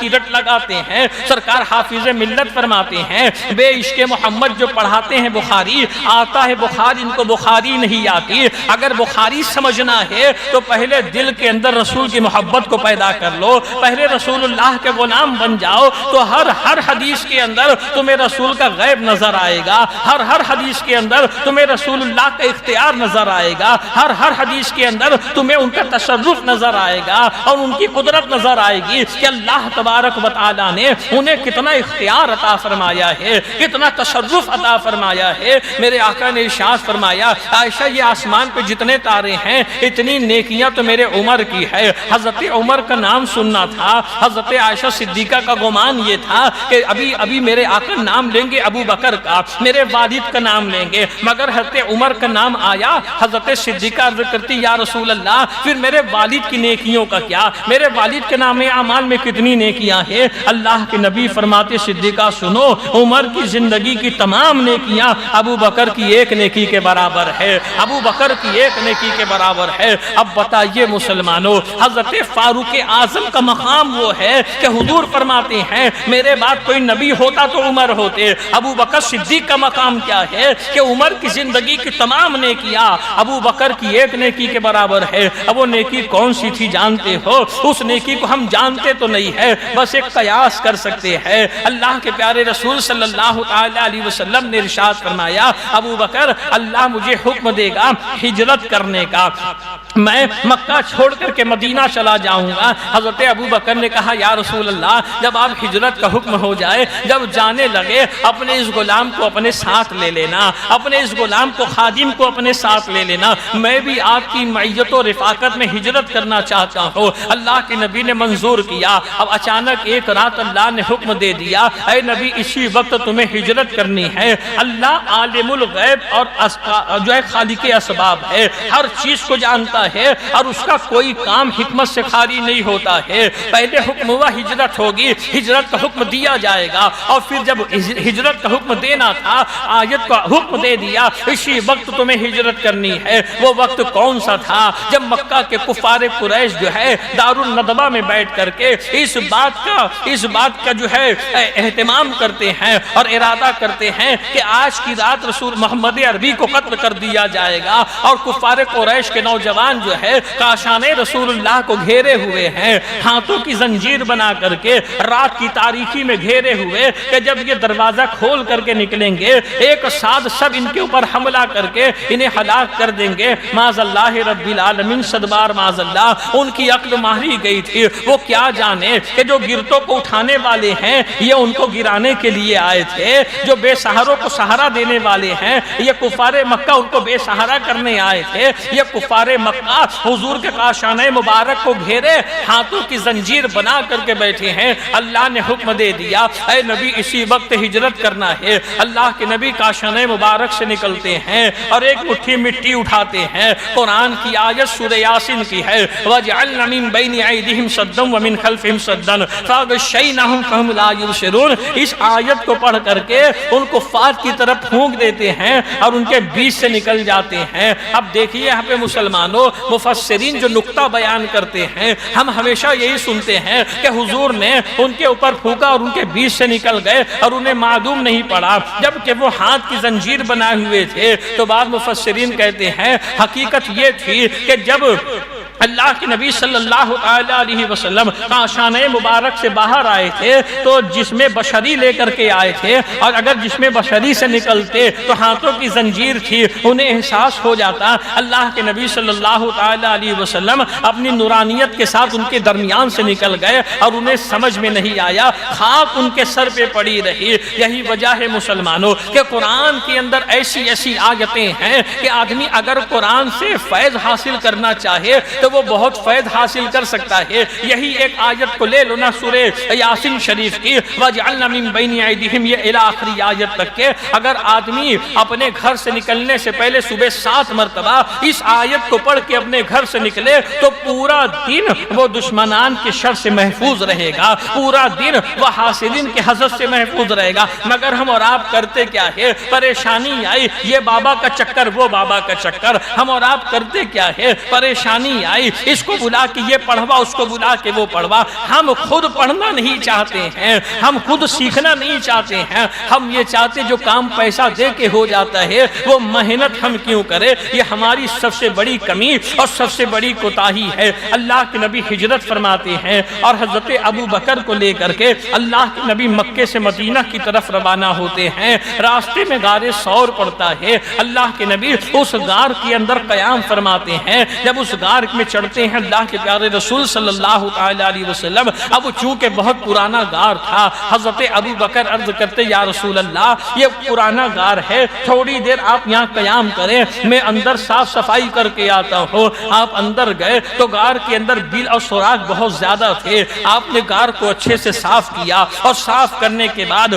کی رٹ لگاتے ہیں۔ سرکار حافظ ملت فرماتے ہیں بے عشق محمد جو پڑھاتے ہیں بخاری، آتا ہے بخاری ان کو بخاری نہیں آتی۔ اگر بخاری سمجھنا ہے تو پہلے دل کے اندر رسول کی محبت کو پیدا کر لو، پہلے رسول اللہ کے غلام بن جاؤ تو ہر حدیث کے اندر تمہیں رسول کا غیب نظر آئے گا، ہر حدیث کے اندر تمہیں رسول اللہ کا اختیار نظر آئے گا، ہر حدیث کے اندر تمہیں ان کا تصرف نظر آئے گا اور ان کی قدرت نظر آئے گی کہ اللہ تبارک و تعالیٰ نے انہیں کتنا اختیار عطا فرمایا ہے، کتنا تصرف عطا فرمایا ہے۔ میرے آقا نے ارشاد فرمایا عائشہ یہ آسمان پہ جتنے تارے ہیں اتنی نیکیاں تو میرے عمر کی ہے۔ حضرت عمر کا نام سننا تھا، حضرت عائشہ صدیقہ کا گمان یہ تھا کہ ابھی میرے آقا نام لیں گے ابو بکر کا، میرے والد کا نام لیں گے، مگر حضرت عمر کا نام آیا۔ حضرت صدیقہ عرض کرتی یا رسول اللہ پھر میرے والد کی نیکیوں کا کیا، میرے والد کے نام اعمال میں کتنی نیکیاں ہیں؟ اللہ کے نبی فرماتے صدیقہ سنو عمر کی زندگی کی تمام نیکیاں ابو بکر کی ایک نیکی کے برابر ہے، ابو بکر کی ایک نیکی کے برابر ہے۔ اب بتائیے مسلمانوں حضرت فاروق اعظم کا مقام وہ ہے کہ حضور فرماتے ہیں میرے بعد کوئی نبی ہوتا تو عمر ہوتے۔ ابو بکر صدیق کا مقام کیا ہے کہ عمر کی زندگی کی تمام نیکیاں ابو بکر کی ایک نیکی کے برابر ہے۔ اب وہ نیکی کون سی تھی جانتے ہو؟ اس نیکی کو ہم جانتے تو نہیں ہے، بس ایک قیاس کر سکتے ہیں۔ اللہ کے پیارے رسول صلی اللہ علیہ وسلم نے ارشاد فرمایا ابو بکر اللہ مجھے حکم دے گا ہجرت کرنے کا، میں مکہ چھوڑ کر کے مدینہ چلا جاؤں گا۔ حضرت ابو بکر نے کہا یا رسول اللہ جب آپ ہجرت کا حکم ہو جائے، جب جانے لگے اپنے اس غلام کو اپنے ساتھ لے لینا، اپنے اس غلام کو خادم کو اپنے ساتھ لے لینا، میں بھی آپ کی معیت و رفاقت میں ہجرت کرنا چاہتا ہوں۔ اللہ کے نبی نے منظور کیا۔ اب اچانک ایک رات اللہ نے حکم دے دیا اے نبی اسی وقت تمہیں ہجرت کرنی ہے۔ اللہ عالم الغیب اور جو ہے خالق اسباب ہے، ہر چیز کو جانتا ہے اور اس کا کوئی کام حکمت سے خالی نہیں ہوتا ہے۔ پہلے حکم ہوا ہجرت ہوگی، ہجرت کا حکم دیا جائے گا، اور پھر جب ہجرت کا حکم دینا تھا آیت کا حکم دے دیا اسی وقت تمہیں ہجرت کرنی ہے۔ وہ وقت کون سا تھا؟ جب مکہ کے کفار قریش جو ہے دار الندوہ میں بیٹھ کر کے اس بات کا جو ہے اہتمام کرتے ہیں اور ارادہ کرتے ہیں کہ آج کی رات رسول محمد عربی کو قتل کر دیا جائے گا، اور کفار قریش کے نوجوان نوجوان جو ہے کاشان رسول اللہ کو گھیرے ہوئے ہیں، ہاتھوں کی زنجیر بنا کر کے رات کی تاریکی میں گھیرے ہوئے کہ جب یہ دروازہ کھول کر کے نکلیں گے ایک ساتھ سب ان کے اوپر حملہ کر کے انہیں ہلاک کر دیں گے۔ معاذ اللہ رب العالمین، صدبار معاذ اللہ، ان کی عقل ماری گئی تھی۔ وہ کیا جانے کہ جو گرتوں کو اٹھانے والے ہیں یہ ان کو گرانے کے لیے آئے تھے، جو بے سہاروں کو سہارا دینے والے ہیں یہ کفار مکہ ان کو بے سہارا کرنے آئے تھے۔ یہ کفار مکہ حضور کے کاشانہ مبارک کو گھیرے ہاتھوں کی زنجیر بنا کر کے بیٹھے ہیں۔ اللہ نے حکم دے دیا اے نبی اسی وقت ہجرت کرنا ہے۔ اللہ کے نبی کاشانہ مبارک سے نکلتے ہیں اور ایک مٹھی مٹی اٹھاتے ہیں۔ قرآن کی آیت سورہ یاسین کی ہے، وَجَعَلْنَا مِن بَيْنِ أَيْدِيهِمْ سَدًّا وَمِنْ خَلْفِهِمْ سَدًّا فَأَغْشَيْنَاهُمْ فَهُمْ لَا يُبْصِرُونَ۔ اس آیت کو پڑھ کر کے ان کفار کی طرف پھونک دیتے ہیں اور ان کے بیچ سے نکل جاتے ہیں۔ اب دیکھیے یہاں پہ مسلمانوں، مفسرین جو نقطہ بیان کرتے ہیں، ہم ہمیشہ یہی سنتے ہیں کہ حضور نے ان کے اوپر پھونکا اور ان کے بیچ سے نکل گئے اور انہیں معلوم نہیں پڑا، جبکہ وہ ہاتھ کی زنجیر بنائے ہوئے تھے۔ تو بعض مفسرین کہتے ہیں حقیقت یہ تھی کہ جب اللہ کے نبی صلی اللہ علیہ وسلم کاشانہ مبارک سے باہر آئے تھے تو جسم بشری لے کر کے آئے تھے، اور اگر جسم بشری سے نکلتے تو ہاتھوں کی زنجیر تھی، انہیں احساس ہو جاتا۔ اللہ کے نبی صلی اللہ علیہ وسلم اپنی نورانیت کے ساتھ ان کے درمیان سے نکل گئے اور انہیں سمجھ میں نہیں آیا، خاک ان کے سر پہ پڑی رہی۔ یہی وجہ ہے مسلمانوں کہ قرآن کے اندر ایسی ایسی آیتیں ہیں کہ آدمی اگر قرآن سے فیض حاصل کرنا چاہے تو وہ بہت فیض حاصل کر سکتا ہے۔ یہی ایک آیت کو لے لو نا سورہ یاسین شریف کی، وَجَعَلْنَا مِن بَيْنِ أَيْدِيهِمْ، یہ الی آخری آیت تک کے اگر آدمی اپنے گھر سے نکلنے سے پہلے صبح 7 مرتبہ اس آیت کو پڑھ کے اپنے گھر سے نکلے تو پورا دن وہ دشمنان کے شر سے محفوظ رہے گا، پورا دن وہ حاسدین کے حسد سے محفوظ رہے گا۔ مگر ہم اور آپ کرتے کیا ہے؟ پریشانی آئی یہ بابا کا چکر، وہ بابا کا چکر، ہم اور آپ کرتے کیا ہے؟ پریشانی آئی اس کو بلا کے یہ پڑھوا، اس کو بلا کے وہ پڑھوا۔ ہم خود پڑھنا نہیں چاہتے ہیں، ہم خود سیکھنا نہیں چاہتے ہیں، ہم یہ چاہتے جو کام پیسہ دے کے ہو جاتا ہے وہ محنت ہم کیوں کرے؟ یہ ہماری سب سے بڑی کمی اور سب سے بڑی کوتاہی ہے۔ اللہ کے نبی ہجرت فرماتے ہیں اور حضرت ابو بکر کو لے کر کے اللہ کے نبی مکے سے مدینہ کی طرف روانہ ہوتے ہیں۔ راستے میں غار ثور پڑتا ہے، اللہ کے نبی اس غار کے اندر قیام فرماتے ہیں۔ جب اس غار میں چڑھتے ہیں اللہ کے پیارے رسول صلی اللہ علیہ وسلم، اب چونکہ بہت پرانا غار تھا، حضرت ابو بکر عرض کرتے یا رسول اللہ یہ پرانا غار ہے، تھوڑی دیر آپ یہاں قیام کریں، میں اندر صاف صفائی کر کے آتا ہوں۔ آپ اندر گئے تو غار کے اندر بیل اور سوراخ بہت زیادہ تھے۔ آپ نے غار کو اچھے سے صاف کیا اور صاف کرنے کے بعد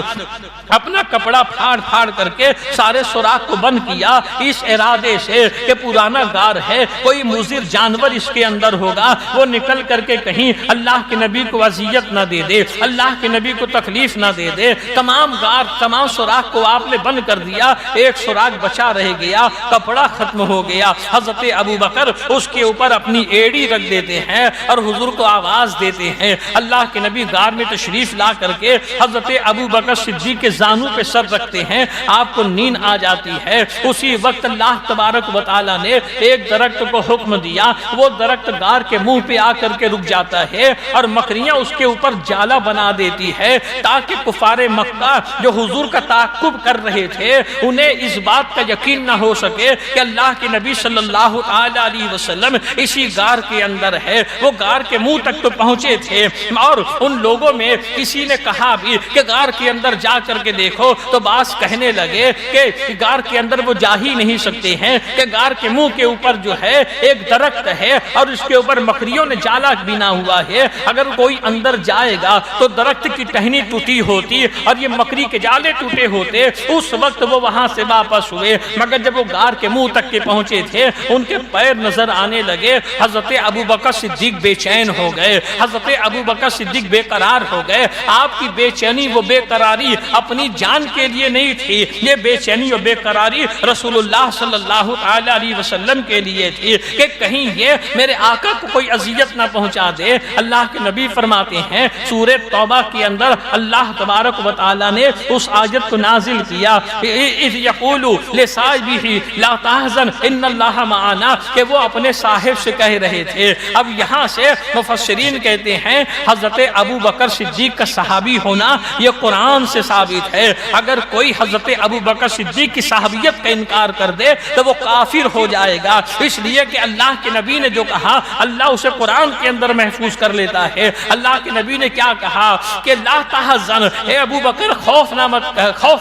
اپنا کپڑا پھاڑ پھاڑ کر کے سارے سوراخ کو بند کیا، اس ارادے سے کہ پرانا غار ہے، کوئی مضر جانور اس کے اندر ہوگا، وہ نکل کر کے کہیں اللہ کے نبی کو اذیت نہ دے دے، اللہ کے نبی کو تکلیف نہ دے دے۔ تمام غار، تمام سوراخ کو آپ نے بند کر دیا، ایک سوراخ بچا رہ گیا، کپڑا ختم ہو گیا۔ حضرت ابو بکر اس کے اوپر اپنی ایڑی رکھ دیتے ہیں اور حضور کو آواز دیتے ہیں۔ اللہ کے نبی غار میں تشریف لا کر کے حضرت ابو بکر صدیق کے زانوں پہ سر رکھتے ہیں، آپ کو نیند آ جاتی ہے۔ اسی وقت اللہ تبارک و تعالیٰ نے ایک درخت کو حکم دیا، وہ درخت غار کے منہ پہ آ کر کے رک جاتا ہے اور مکڑیاں اس کے اوپر جالا بنا دیتی ہے تاکہ کفار مکہ جو حضور کا تعاقب کر رہے تھے انہیں اس بات کا یقین نہ ہو سکے کہ اللہ کے نبی صلی اللہ علیہ وسلم اسی غار کے اندر ہے۔ وہ غار کے منہ تک تو پہنچے تھے اور ان لوگوں میں کسی نے کہا بھی کہ غار کے اندر جا کر کے دیکھو، تو بعض کہنے لگے کہ غار کے اندر وہ جا ہی نہیں سکتے ہیں کہ غار کے منہ کے اوپر جو ہے ایک درخت ہے اور اس کے اوپر مکڑیوں نے جالا بنا ہوا ہے، اگر کوئی اندر جائے گا تو درخت کی ٹہنی ٹوٹی ہوتی اور یہ مکڑی کے جالے ٹوٹے ہوتے۔ اس وقت وہ وہاں سے واپس ہوئے، مگر جب وہ غار کے منہ تک کے پہنچے تھے ان کے پیر نظر آنے لگے۔ حضرت ابو بکر صدیق بے چین ہو گئے، حضرت ابو بکر صدیق بے قرار ہو گئے۔ آپ کی بے چینی، وہ بے قراری اپنی جان کے لیے نہیں تھی، یہ بے چینی اور بے قراری رسول اللہ صلی اللہ علیہ وسلم کے لیے تھی کہ کہیں یہ میرے آقا کو کوئی اذیت نہ پہنچا دے۔ اللہ کے نبی فرماتے ہیں سورہ توبہ کے اندر اللہ تبارک و تعالی نے اس آیت کو نازل کیا، اذ یقول لصاحبہ لا تحزن ان اللہ معنا، کہ وہ اپنے صاحب سے کہہ رہے تھے۔ اب یہاں سے مفسرین کہتے ہیں حضرت ابو بکر صدیق کا صحابی ہونا یہ قرآن سے ثابت ہے۔ اگر کوئی حضرت ابو بکر صدیق کی صحابیت کا انکار کر دے تو وہ کافر ہو جائے گا، اس لیے کہ اللہ کے نبی نے جو کہا اللہ اسے قرآن کے اندر محفوظ کر لیتا ہے۔ اللہ کے نبی نے کیا کہا کہ لا تحزن، اے ابو بکر خوف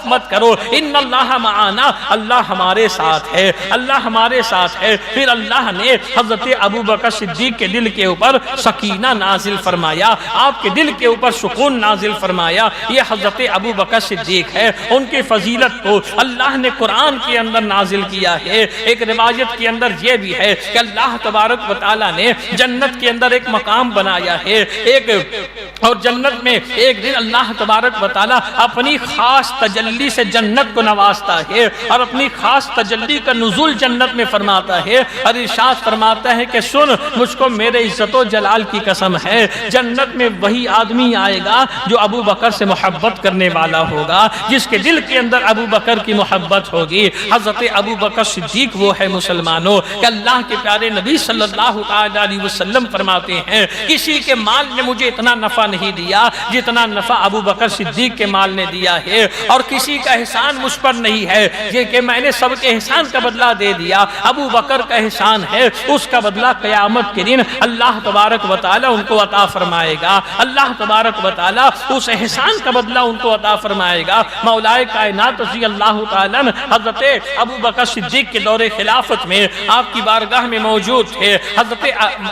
مت کرو، ان اللہ معنا، اللہ ہمارے ساتھ ہے، اللہ ہمارے ساتھ ہے۔ پھر اللہ نے حضرت ابو بکر صدیق کے دل کے اوپر سکینہ نازل فرمایا، آپ کے دل کے اوپر سکون نازل فرمایا۔ یہ حضرت ابو بکر صدیق ہے، ان کی فضیلت کو اللہ نے قرآن کے اندر نازل کیا ہے۔ ایک روایت کے اندر یہ بھی ہے کہ اللہ تبارک و تعالی نے جنت کے اندر ایک مقام بنایا ہے، اور جنت میں ایک دن اللہ تبارک و تعالی اپنی خاص تجلی سے جنت کو نوازتا ہے، اور اپنی خاص تجلی کا نزول جنت میں فرماتا ہے، اور ارشاد فرماتا ہے کہ سن، مجھ کو میرے عزت و جلال کی قسم ہے، جنت میں وہی آدمی آئے گا جو ابو بکر سے محبت کرنے والا ہوگا، جس کے دل کے اندر ابو بکر کی محبت ہوگی۔ حضرت ابو بکر صدیق وہ ہے مسلمانوں کہ اللہ کے پیارے نبی صلی اللہ علیہ وسلم فرماتے ہیں کسی کے مال نے مجھے اتنا نفع نہیں دیا جتنا نفع ابو بکر صدیق کے مال نے دیا ہے، اور کسی کا احسان مجھ پر نہیں ہے یہ کہ میں نے سب کے احسان کا بدلہ دے دیا، ابو بکر کا احسان ہے، اس کا بدلہ قیامت کے دن اللہ تبارک و تعالی ان کو عطا فرمائے گا، اللہ تبارک و تعالی اس احسان کا بدلہ ان کو عطا فرمائے گا۔ مولا کائنات رضی اللہ تعالیٰ حضرت ابو بکر صدیق کے دور خلافت میں آپ کی بارگاہ میں موجود تھے۔ حضرت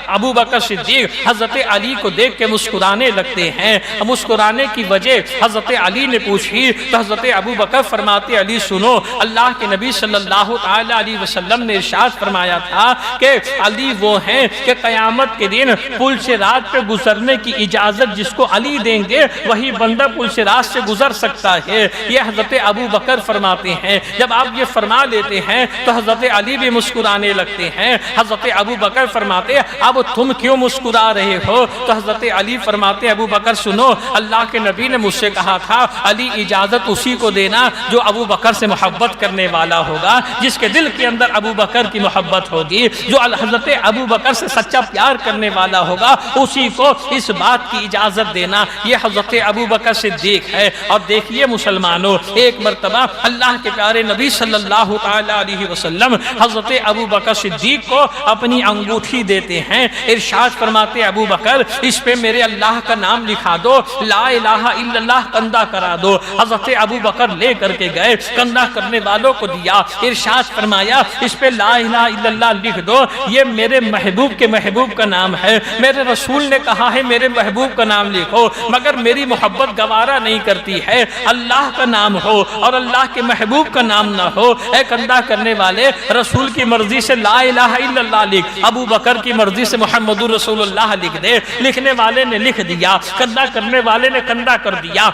ابو بکر صدیق حضرت علی کو دیکھ کے مسکرانے لگتے ہیں، مسکرانے کی وجہ حضرت علی نے پوچھی تو حضرت ابو بکر فرماتے علی سنو، اللہ کے نبی صلی اللہ علیہ وسلم نے ارشاد فرمایا تھا کہ علی وہ ہیں کہ قیامت کے دن پل سے رات پہ گزرنے کی اجازت جس کو علی دیں گے وہی بندہ پل سے رات سے گزر سکتا ہے۔ یہ حضرت ابو بکر فرماتے ہیں، جب آپ یہ فرما لیتے ہیں تو حضرت علی بھی مسکرانے لگتے ہیں۔ حضرت ابو بکر فرماتے اب تم کیوں مسکرا رہے ہو؟ تو حضرت علی فرماتے ابو بکر سنو، اللہ کے نبی نے مجھ سے کہا تھا علی اجازت اسی کو دینا جو ابو بکر سے محبت کرنے والا ہوگا، جس کے دل کے اندر ابو بکر کی محبت ہوگی، جو حضرت ابو بکر سے سچا پیار کرنے والا ہوگا اسی کو اس بات کی اجازت دینا۔ یہ حضرت ابو بکر صدیق ہے۔ اور دیکھیے مسلمانوں، ایک مرتبہ اللہ کے پیارے نبی صلی اللہ علیہ وسلم حضرت ابو بکر صدیق کو اپنی انگوٹھی دیتے ہیں، ارشاد فرماتے ابو بکر اس پہ میرے اللہ کا نام لکھا دو، لا الہ الا اللہ کندہ کرا دو۔ حضرت ابو بکر لے کر کے گئے، کندہ کرنے والوں کو دیا، ارشاد فرمایا اس پہ لا الہ الا اللہ لکھ دو، یہ میرے محبوب کے محبوب کا نام ہے، میرے رسول نے کہا ہے میرے محبوب کا نام لکھو، مگر میری محبت گوارا نہیں کرتی ہے اللہ کا نام ہو اور اللہ کے محبوب کا نام نہ ہو۔ اے کندہ کرنے والے، رسول کی مرضی سے لا الہ الا اللہ لکھ، ابو بکر کی مرضی سے محمد رسول اللہ لکھ دے۔ لکھنے والے نے لکھ دیا، کندہ کرنے والے نے کندہ کر دیا۔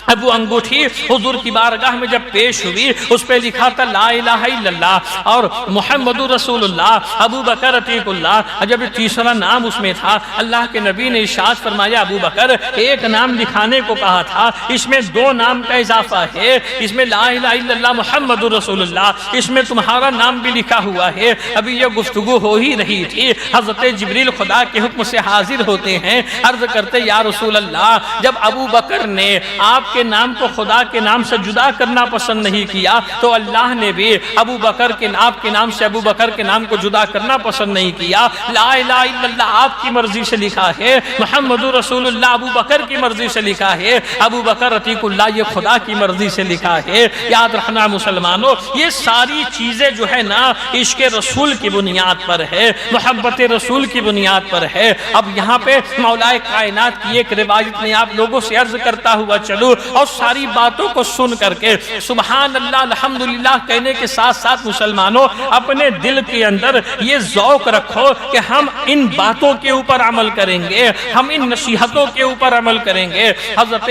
اب وہ انگوٹھی حضور کی بارگاہ میں جب پیش ہوئی اس پہ لکھا تھا لا الہ الا اللہ اور محمد رسول اللہ، ابو بکر عتیق اللہ، جب تیسرا نام اس میں تھا اللہ کے نبی نے ارشاد فرمایا ابو بکر ایک نام لکھانے کو کہا تھا، اس میں دو نام کا اضافہ ہے، اس میں لا الہ الا اللہ محمد رسول اللہ، اس میں تمہارا نام بھی لکھا ہوا ہے۔ ابھی یہ گفتگو ہو ہی رہی تھی، حضرت جبریل خدا کے حکم سے حاضر ہوتے ہیں، عرض کرتے یا رسول اللہ جب ابو بکر نے آپ کے نام کو خدا کے نام سے جدا کرنا پسند نہیں کیا تو اللہ نے بھی ابو بکر کے آپ کے نام سے ابو بکر کے نام کو جدا کرنا پسند نہیں کیا۔ لا الہ الا اللہ آپ کی مرضی سے لکھا ہے، محمد رسول اللہ ابو بکر کی مرضی سے لکھا ہے، ابو بکر عتیق اللہ یہ خدا کی مرضی سے لکھا ہے۔ یاد رکھنا مسلمانوں، یہ ساری چیزیں جو ہے نا عشق رسول کی بنیاد پر ہے، محبت رسول کی بنیاد پر ہے۔ اب یہاں پہ مولا کائنات کی ایک روایت میں آپ لوگوں سے عرض کرتا ہوا چلو اور ساری باتوں کو سن کر کے سبحان اللہ الحمدللہ کہنے کے ساتھ ساتھ مسلمانوں اپنے دل کے اندر یہ ذوق رکھو کہ ہم ان باتوں کے اوپر عمل کریں گے، ہم ان نصیحتوں کے اوپر عمل کریں گے۔ حضرت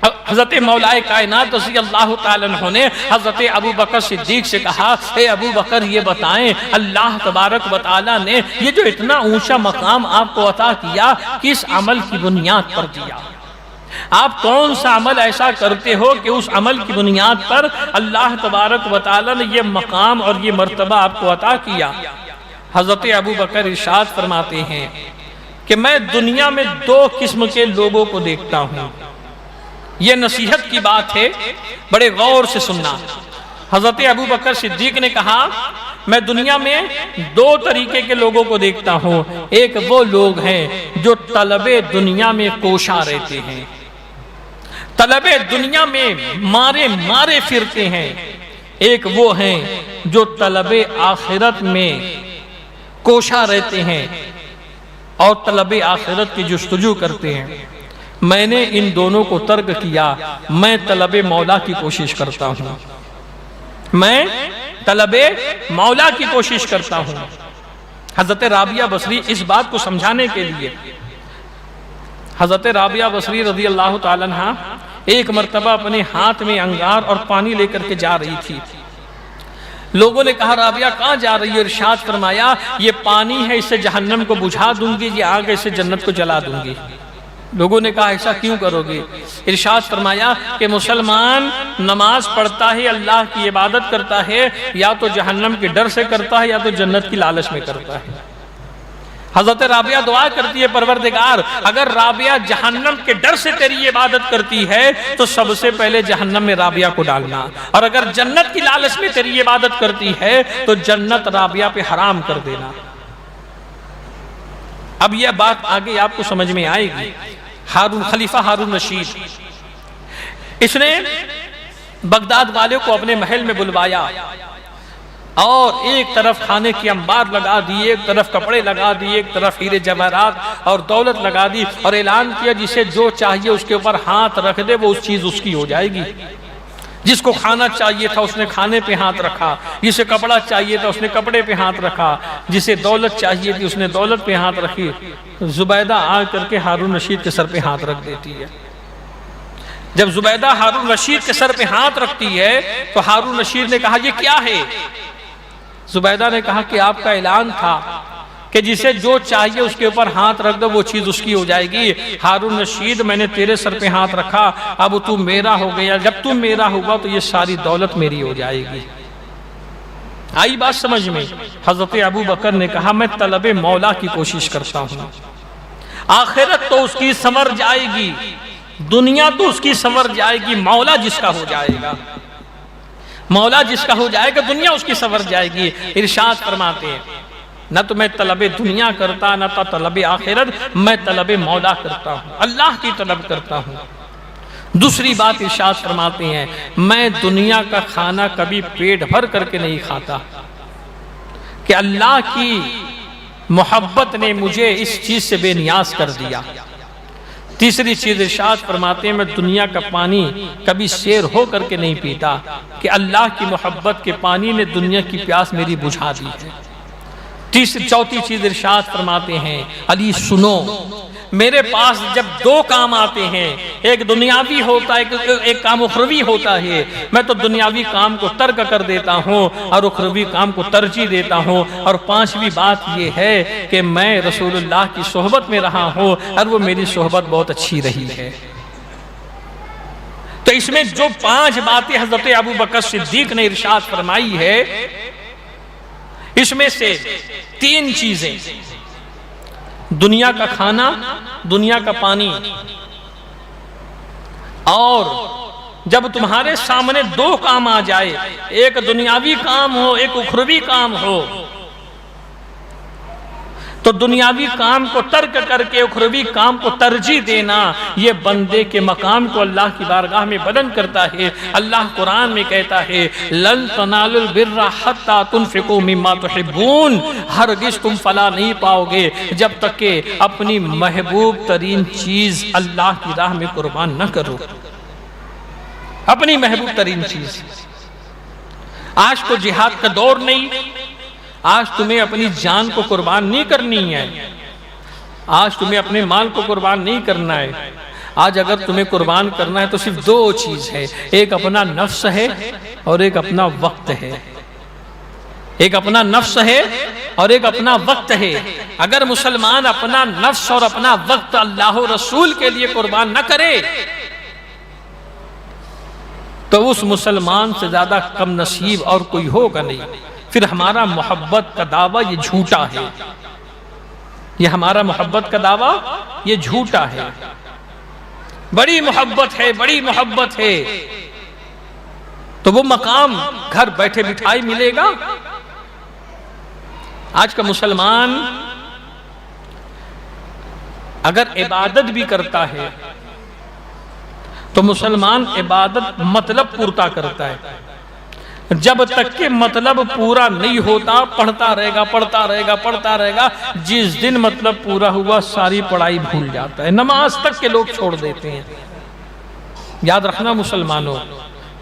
حضرت مولا کائنات رضی اللہ تعالیٰ عنہ نے حضرت ابو بکر صدیق سے کہا، اے ابو بکر یہ بتائیں اللہ تبارک و تعالیٰ نے یہ جو اتنا اونچا مقام آپ کو عطا کیا کس عمل کی بنیاد پر دیا؟ آپ کون سا عمل ایسا کرتے ہو کہ اس عمل کی بنیاد پر اللہ تبارک و تعالیٰ نے یہ مقام اور یہ مرتبہ آپ کو عطا کیا؟ حضرت ابو بکر ارشاد فرماتے ہیں کہ میں دنیا میں 2 قسم کے لوگوں کو دیکھتا ہوں۔ یہ نصیحت کی بات ہے، بڑے غور سے سننا۔ حضرت ابو بکر صدیق نے کہا میں دنیا میں 2 طریقے کے لوگوں کو دیکھتا ہوں۔ ایک وہ لوگ ہیں جو طلب دنیا میں کوشاں رہتے ہیں، طلب دنیا میں مارے پھرتے ہیں۔ ایک وہ ہیں جو طلب آخرت میں کوشاں رہتے ہیں اور طلب آخرت کی جستجو کرتے ہیں۔ میں نے ان دونوں کو ترک کیا، میں طلب مولا کی کوشش کرتا ہوں، میں طلب مولا کی کوشش کرتا ہوں۔ حضرت رابعہ بصری اس بات کو سمجھانے کے لیے، حضرت رابعہ بصری رضی اللہ تعالیٰ عنہ ایک مرتبہ اپنے ہاتھ میں انگار اور پانی لے کر کے جا رہی تھی۔ لوگوں نے کہا رابعہ کہاں جا رہی ہے؟ ارشاد فرمایا یہ پانی ہے، اس سے جہنم کو بجھا دوں گی، یہ آگ سے جنت کو جلا دوں گی۔ لوگوں نے کہا ایسا کیوں کرو گے؟ ارشاد فرمایا کہ مسلمان نماز پڑھتا ہے، اللہ کی عبادت کرتا ہے، یا تو جہنم کے ڈر سے کرتا ہے یا تو جنت کی لالچ میں کرتا ہے۔ حضرت رابعہ دعا کرتی ہے پروردگار اگر رابعہ جہنم کے ڈر سے تیری عبادت کرتی ہے تو سب سے پہلے جہنم میں رابعہ کو ڈالنا، اور اگر جنت کی لالچ میں تیری عبادت کرتی ہے تو جنت رابعہ پہ حرام کر دینا۔ اب یہ بات آگے آپ کو سمجھ میں آئے گی۔ خلیفہ ہارون رشید اس نے بغداد والے کو اپنے محل میں بلوایا اور ایک طرف کھانے کی انبار لگا دی، ایک طرف کپڑے لگا دی، ایک طرف ہیرے جواہرات اور دولت لگا دی، اور اعلان کیا جسے جو چاہیے اس کے اوپر ہاتھ رکھ دے وہ اس چیز اس کی ہو جائے گی۔ جس کو کھانا چاہیے تھا اس نے کھانے پہ ہاتھ رکھا، جسے کپڑا چاہیے تھا اس نے کپڑے پہ ہاتھ رکھا، جسے دولت چاہیے تھی اس نے دولت پہ ہاتھ رکھی۔ زبیدہ آ کر کے ہارون رشید کے سر پہ ہاتھ رکھ دیتی ہے۔ جب زبیدہ ہارون رشید کے سر پہ ہاتھ رکھتی ہے تو ہارون رشید نے کہا یہ کیا ہے؟ زبیدہ نے کہا کہ آپ کا اعلان تھا کہ جسے جو چاہیے اس کے اوپر ہاتھ رکھ دو وہ چیز اس کی ہو جائے گی۔ ہارون رشید میں نے تیرے سر پہ ہاتھ رکھا، اب تو میرا ہو گیا، جب تو میرا ہوگا تو یہ ساری دولت میری ہو جائے گی۔ آئی بات سمجھ میں؟ حضرت ابو بکر نے کہا میں طلب مولا کی کوشش کرتا ہوں، آخرت تو اس کی سنور جائے گی، دنیا تو اس کی سنور جائے گی، مولا جس کا ہو جائے گا، مولا جس کا ہو جائے گا دنیا اس کی سنور جائے گی۔ ارشاد فرماتے ہیں نہ تو میں طلب دنیا کرتا نہ تو طلب آخرت، میں طلب مولا کرتا ہوں، اللہ کی طلب کرتا ہوں۔ دوسری بات ارشاد فرماتے ہیں میں دنیا کا کھانا کبھی پیٹ بھر کر کے نہیں کھاتا، کہ اللہ کی محبت نے مجھے اس چیز سے بے نیاز کر دیا۔ تیسری چیز ارشاد فرماتے ہیں میں دنیا کا پانی کبھی سیر ہو کر کے نہیں پیتا، کہ اللہ کی محبت کے پانی نے دنیا کی پیاس میری بجھا دی ہے۔ چوتھی چیز ارشاد فرماتے ہیں علی سنو، میرے پاس جب 2 کام آتے ہیں، ایک دنیاوی ہوتا ہے ایک کام اخروی ہوتا ہے، میں تو دنیاوی کام کو ترک کر دیتا ہوں اور اخروی کام کو ترجیح دیتا ہوں۔ اور 5ویں بات یہ ہے کہ میں رسول اللہ کی صحبت میں رہا ہوں اور وہ میری صحبت بہت اچھی رہی ہے۔ تو اس میں جو 5 باتیں حضرت ابو بکر صدیق نے ارشاد فرمائی ہے، اس میں سے 3 چیزیں دنیا کا کھانا، دنیا کا پانی، اور جب تمہارے سامنے 2 کام آ جائے، ایک دنیاوی کام ہو ایک اخروی کام ہو، تو دنیاوی کام کو ترک کر کے اخروی کام کو ترجیح دینا یہ بندے کے مقام کو اللہ کی بارگاہ میں بلند کرتا ہے۔ اللہ قرآن میں کہتا ہے لن تنالوا البر حتی تنفقوا مما تحبون، ہرگز تم فلاح نہیں پاؤ گے جب تک کہ اپنی محبوب ترین چیز اللہ کی راہ میں قربان نہ کرو، اپنی محبوب ترین چیز۔ آج تو جہاد کا دور نہیں، آج تمہیں اپنی جان کو قربان نہیں کرنی ہے، آج تمہیں اپنے مال کو قربان نہیں کرنا ہے، آج اگر تمہیں قربان کرنا ہے تو صرف دو چیز ہے، ایک اپنا نفس ہے اور ایک اپنا وقت ہے۔ ایک اپنا نفس ہے اور ایک اپنا وقت ہے۔ اگر مسلمان اپنا نفس اور اپنا وقت اللہ و رسول کے لیے قربان نہ کرے تو اس مسلمان سے زیادہ کم نصیب اور کوئی ہوگا نہیں۔ پھر ہمارا محبت کا دعویٰ یہ جھوٹا ہے، یہ ہمارا محبت کا دعویٰ یہ جھوٹا ہے۔ بڑی محبت ہے، بڑی محبت ہے، تو وہ مقام گھر بیٹھے بٹھائی ملے گا؟ آج کا مسلمان اگر عبادت بھی کرتا ہے تو مسلمان عبادت مطلب پورتا کرتا ہے، جب تک کہ مطلب پورا نہیں ہوتا پڑھتا رہے گا، پڑھتا رہے گا، پڑھتا رہے گا۔ جس دن مطلب پورا ہوا ساری پڑھائی بھول جاتا ہے، نماز تک کے لوگ چھوڑ دیتے ہیں۔ یاد رکھنا مسلمانوں،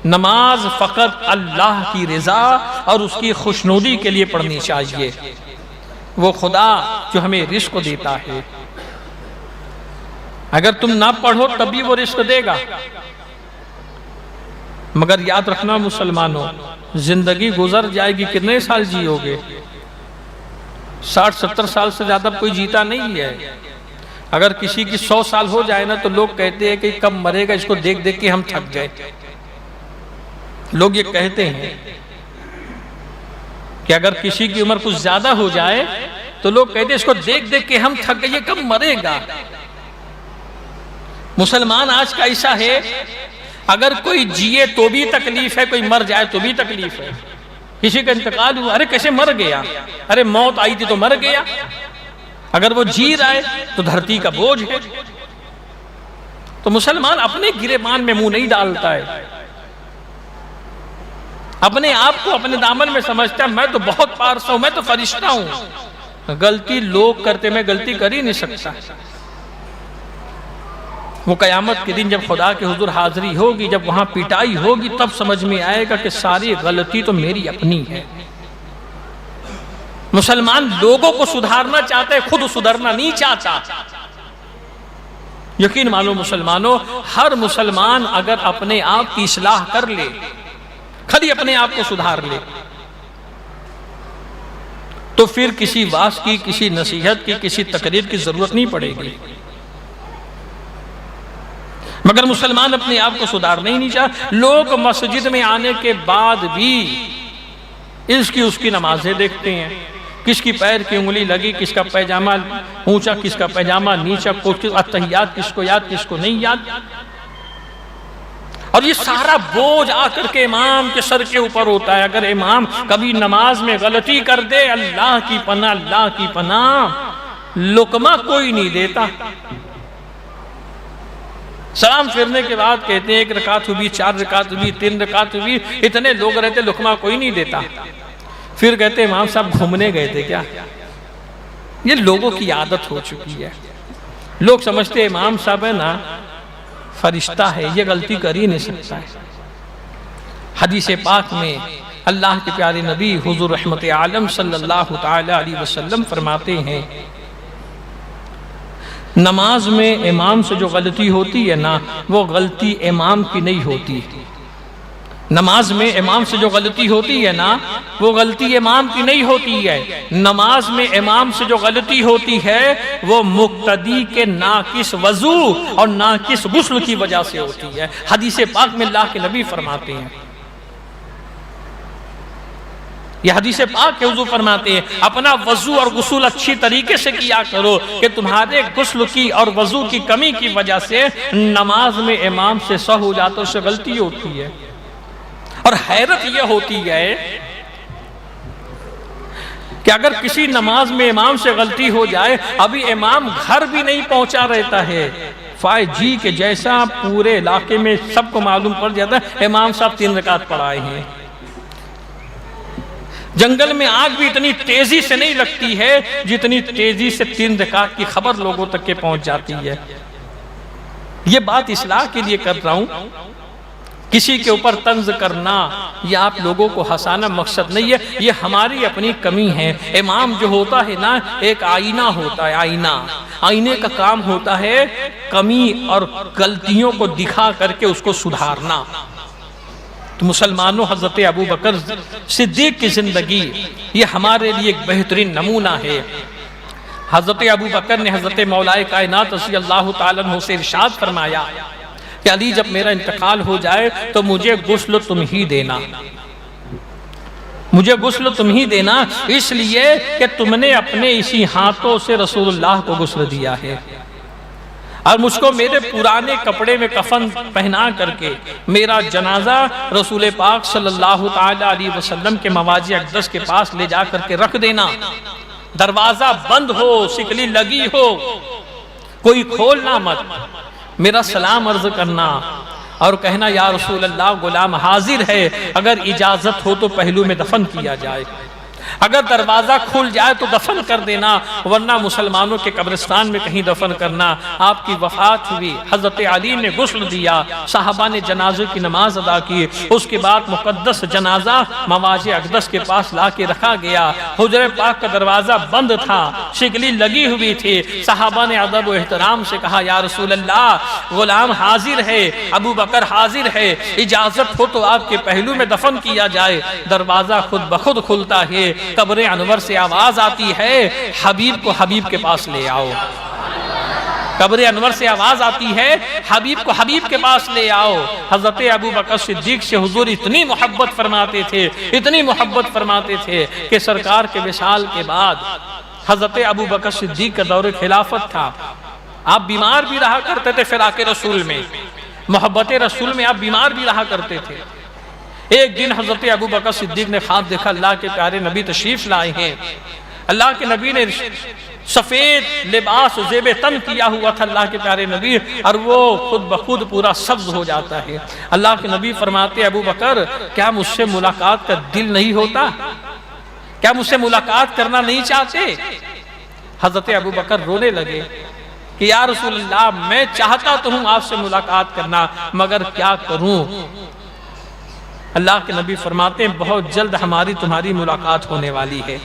نماز فقط اللہ کی رضا اور اس کی خوشنودی کے لیے پڑھنی چاہیے۔ وہ خدا جو ہمیں رزق دیتا ہے، اگر تم نہ پڑھو تب بھی وہ رزق دے گا، مگر یاد رکھنا مسلمانوں، زندگی گزر جائے گی، کتنے سال جیو گے؟ 60-70 سال سے زیادہ کوئی جیتا نہیں ہے۔ اگر کسی کی 100 سال ہو جائے نا تو لوگ کہتے ہیں کہ کب مرے گا، اس کو دیکھ دیکھ کے ہم تھک گئے۔ لوگ یہ کہتے ہیں کہ اگر کسی کی عمر کچھ زیادہ ہو جائے تو لوگ کہتے ہیں اس کو دیکھ دیکھ کے ہم تھک گئے، یہ کب مرے گا؟ مسلمان آج کا ایسا ہے، اگر کوئی جیے تو بھی تکلیف ہے، کوئی مر جائے تو بھی تکلیف ہے۔ کسی کا انتقال ہوا، ارے کیسے مر گیا؟ ارے موت آئی تھی تو مر گیا۔ اگر وہ جی رہا ہے تو دھرتی کا بوجھ ہے۔ تو مسلمان اپنے گریبان میں منہ نہیں ڈالتا ہے، اپنے آپ کو اپنے دامن میں سمجھتا ہے میں تو بہت پارسا ہوں، میں تو فرشتہ ہوں۔ غلطی لوگ کرتے، میں غلطی کر ہی نہیں سکتا۔ وہ قیامت کے دن جب خدا کے حضور حاضری ہوگی، جب وہاں پٹائی ہوگی، تب سمجھ میں آئے گا کہ ساری غلطی تو میری اپنی ہے۔ مسلمان لوگوں کو سدھارنا چاہتا ہے، خود سدھرنا نہیں چاہتا۔ یقین مانو مسلمانوں، ہر مسلمان اگر اپنے آپ کی اصلاح کر لے، خالی اپنے آپ کو سدھار لے، تو پھر کسی واعظ کی، کسی نصیحت کی، کسی تقریر کی ضرورت نہیں پڑے گی۔ مگر مسلمان اپنے آپ کو سدھارنا ہی نہیں چاہتا۔ لوگ مسجد میں آنے کے بعد بھی اس کی نمازیں دیکھتے ہیں، کس کی پیر کی انگلی لگی، کس کا پیجامہ اونچا، کس کا پیجامہ نیچا، اتحیات کس کو یاد، کس کو نہیں یاد۔ اور یہ سارا بوجھ آ کر کے امام کے سر کے اوپر ہوتا ہے۔ اگر امام کبھی نماز میں غلطی کر دے، اللہ کی پناہ، اللہ کی پناہ، لقمہ کوئی نہیں دیتا۔ سلام پھرنے کے بعد کہتے ہیں 1 رکعت ہوئی، 4 رکعت ہوئی، 3 رکعت ہوئی، اتنے لوگ رہتے لقمہ کوئی نہیں دیتا۔ پھر کہتے ہیں امام صاحب گھومنے گئے تھے کیا؟ یہ لوگوں کی عادت ہو چکی ہے۔ لوگ سمجھتے ہیں امام صاحب ہے نا فرشتہ ہے، یہ غلطی کر ہی نہیں سکتا ہے۔ حدیث پاک میں اللہ کے پیارے نبی حضور رحمت عالم صلی اللہ تعالی علیہ وسلم فرماتے ہیں، نماز میں امام سے جو غلطی ہوتی ہے نا، وہ غلطی امام کی نہیں ہوتی۔ نماز میں امام سے جو غلطی ہوتی ہے نا، وہ غلطی امام کی نہیں ہوتی ہے۔ نماز میں امام سے جو غلطی ہوتی ہے وہ مقتدی کے ناقص وضو اور ناقص غسل کی وجہ سے ہوتی ہے۔ حدیث پاک میں اللہ کے نبی فرماتے ہیں، یہ حدیث پاک کے حضور فرماتے ہیں اپنا وضو اور غسل اچھی طریقے سے کیا کرو کہ تمہارے غسل کی اور وضو کی کمی کی وجہ سے نماز میں امام سے سہو ہو جاتا، اس سے غلطی ہوتی ہے۔ اور حیرت یہ ہوتی ہے کہ اگر کسی نماز میں امام سے غلطی ہو جائے، ابھی امام گھر بھی نہیں پہنچا رہتا ہے، فائد جی کے جیسا پورے علاقے میں سب کو معلوم پڑ جاتا ہے امام صاحب 3 رکعت پڑھائے ہیں۔ جنگل میں آگ بھی اتنی تیزی سے نہیں لگتی ہے جتنی تیزی سے 3 رکعت کی خبر لوگوں تک کے پہنچ جاتی ہے۔ یہ بات اصلاح کے لیے کر رہا ہوں کسی کے اوپر طنز کرنا یا آپ لوگوں کو ہنسانا مقصد نہیں ہے، یہ ہماری اپنی کمی ہے۔ امام جو ہوتا ہے نا، ایک آئینہ ہوتا ہے، آئینے کا کام ہوتا ہے کمی اور غلطیوں کو دکھا کر کے اس کو سدھارنا۔ تو مسلمانوں، حضرت ابوبکر صدیق کی زندگی یہ ہمارے لیے ایک بہترین نمونہ ہے۔ حضرت ابوبکر نے حضرت مولا کائنات رضی اللہ تعالیٰ عنہ سے ارشاد فرمایا کہ علی جب میرا انتقال ہو جائے تو مجھے غسل تم ہی دینا، مجھے غسل تم ہی دینا، اس لیے کہ تم نے اپنے اسی ہاتھوں سے رسول اللہ کو غسل دیا ہے، اور مجھ کو میرے پرانے کپڑے میں کفن پہنا کر کے میرا جنازہ رسول پاک صلی اللہ علیہ وسلم کے مواضع اقدس کے پاس لے جا کر کے رکھ دینا، دروازہ بند ہو، سکلی لگی ہو، کوئی کھولنا مت، میرا سلام عرض کرنا اور کہنا یا رسول اللہ غلام حاضر ہے، اگر اجازت ہو تو پہلو میں دفن کیا جائے، اگر دروازہ کھل جائے تو دفن کر دینا، ورنہ مسلمانوں کے قبرستان میں کہیں دفن کرنا۔ آپ کی وفات ہوئی، حضرت علی نے غسل دیا، صحابہ نے جنازے کی نماز ادا کی، اس کے بعد مقدس جنازہ مواضع اقدس کے پاس لا کے رکھا گیا، حجرہ پاک کا دروازہ بند تھا، شگلی لگی ہوئی تھی، صحابہ نے ادب و احترام سے کہا یا رسول اللہ غلام حاضر ہے، ابوبکر حاضر ہے، اجازت ہو تو آپ کے پہلو میں دفن کیا جائے۔ دروازہ خود بخود کھلتا ہے، قبر انور سے آواز آتی ہے حبیب کو حبیب کے پاس لے آؤ، قبر انور سے آواز آتی ہے حبیب کو حبیب کے پاس لے آؤ۔ حضرت ابوبکر صدیق سے حضور اتنی محبت فرماتے تھے، اتنی محبت فرماتے تھے کہ سرکار کے وصال کے بعد حضرت ابوبکر صدیق کا دور خلافت تھا، آپ بیمار بھی رہا کرتے تھے، فراق رسول میں، محبت رسول میں آپ بیمار بھی رہا کرتے تھے۔ ایک دن حضرت ابوبکر صدیق نے خواب دیکھا اللہ کے پیارے نبی تشریف لائے ہیں، اللہ کے نبی نے سفید لباس و زیب تن کیا ہوا تھا اللہ کے پیارے نبی، اور وہ خود بخود پورا سبز ہو جاتا ہے۔ اللہ کے نبی فرماتے ابوبکر کیا مجھ سے ملاقات کا دل نہیں ہوتا، کیا مجھ سے ملاقات کرنا نہیں چاہتے؟ حضرت ابوبکر رونے لگے کہ یا رسول اللہ میں چاہتا تو ہوں آپ سے ملاقات کرنا، مگر کیا کروں؟ اللہ کے نبی فرماتے ہیں بہت جلد ہماری تمہاری ملاقات ہونے والی ہے۔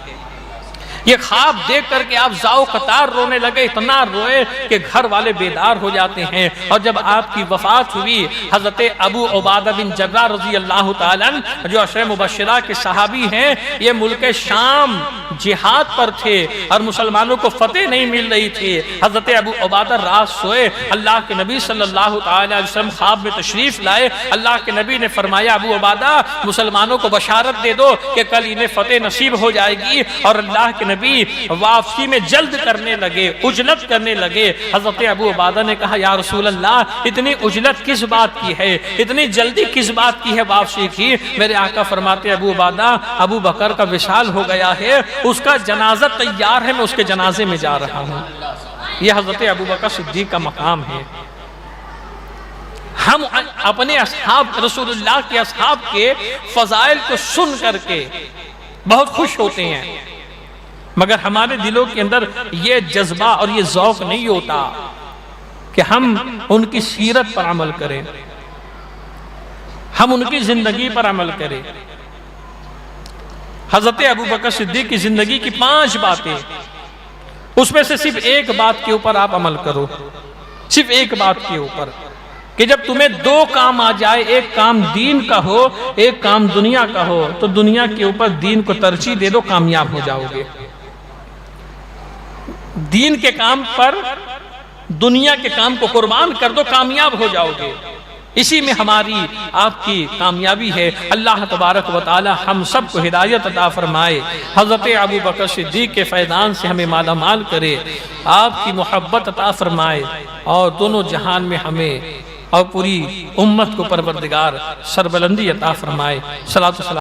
یہ خواب دیکھ کر کے آپ زاؤ قطار رونے لگے، اتنا روئے کہ گھر والے بیدار ہو جاتے ہیں۔ اور جب آپ کی وفات ہوئی، حضرت ابو عبادہ بن جراح رضی اللہ تعالیٰ عنہ جو عشرہ مبشرہ کے صحابی ہیں، یہ ملک شام جہاد پر تھے اور مسلمانوں کو فتح نہیں مل رہی تھی۔ حضرت ابو عبادہ رات سوئے، اللہ کے نبی صلی اللہ علیہ وسلم خواب میں تشریف لائے، اللہ کے نبی نے فرمایا ابو عبادہ مسلمانوں کو بشارت دے دو کہ کل انہیں فتح نصیب ہو جائے گی، اور اللہ کے نبی واپسی میں جلد کرنے لگے، عجلت کرنے لگے۔ حضرت ابو عبادہ نے کہا یا رسول اللہ اتنی عجلت کس بات کی ہے، اتنی جلدی کس بات کی ہے واپسی کی؟ میرے آقا فرماتے ابو عبادہ ابو بکر کا وصال ہو گیا ہے، اس کا جنازہ تیار ہے، میں اس کے جنازے میں جا رہا ہوں۔ یہ حضرت ابو بکر صدیق کا مقام ہے۔ ہم اپنے اصحاب رسول اللہ کے اصحاب کے فضائل کو سن کر کے بہت خوش ہوتے ہیں، مگر ہمارے دلوں کے اندر یہ جذبہ اور یہ ذوق نہیں ہوتا کہ ہم ان کی سیرت پر عمل کریں، ہم ان کی زندگی پر عمل کریں۔ حضرت ابوبکر صدیق کی زندگی کی 5 باتیں، اس میں سے صرف ایک بات کے اوپر آپ عمل کرو، صرف ایک بات کے اوپر، کہ جب تمہیں 2 کام آ جائے، ایک کام دین کا ہو ایک کام دنیا کا ہو، تو دنیا کے اوپر دین کو ترجیح دے دو، کامیاب ہو جاؤ گے۔ دین کے کام پر دنیا کے کام کو قربان کر دو، کامیاب ہو جاؤ گے۔ اسی میں ہماری آپ کی کامیابی ہے۔ اللہ تبارک و تعالی ہم سب کو ہدایت عطا فرمائے، حضرت ابوبکر صدیق کے فیضان سے ہمیں مالا مال کرے، آپ کی محبت عطا فرمائے، اور دونوں جہان میں ہمیں اور پوری امت کو پروردگار سربلندی عطا فرمائے۔ صلاۃ و سلام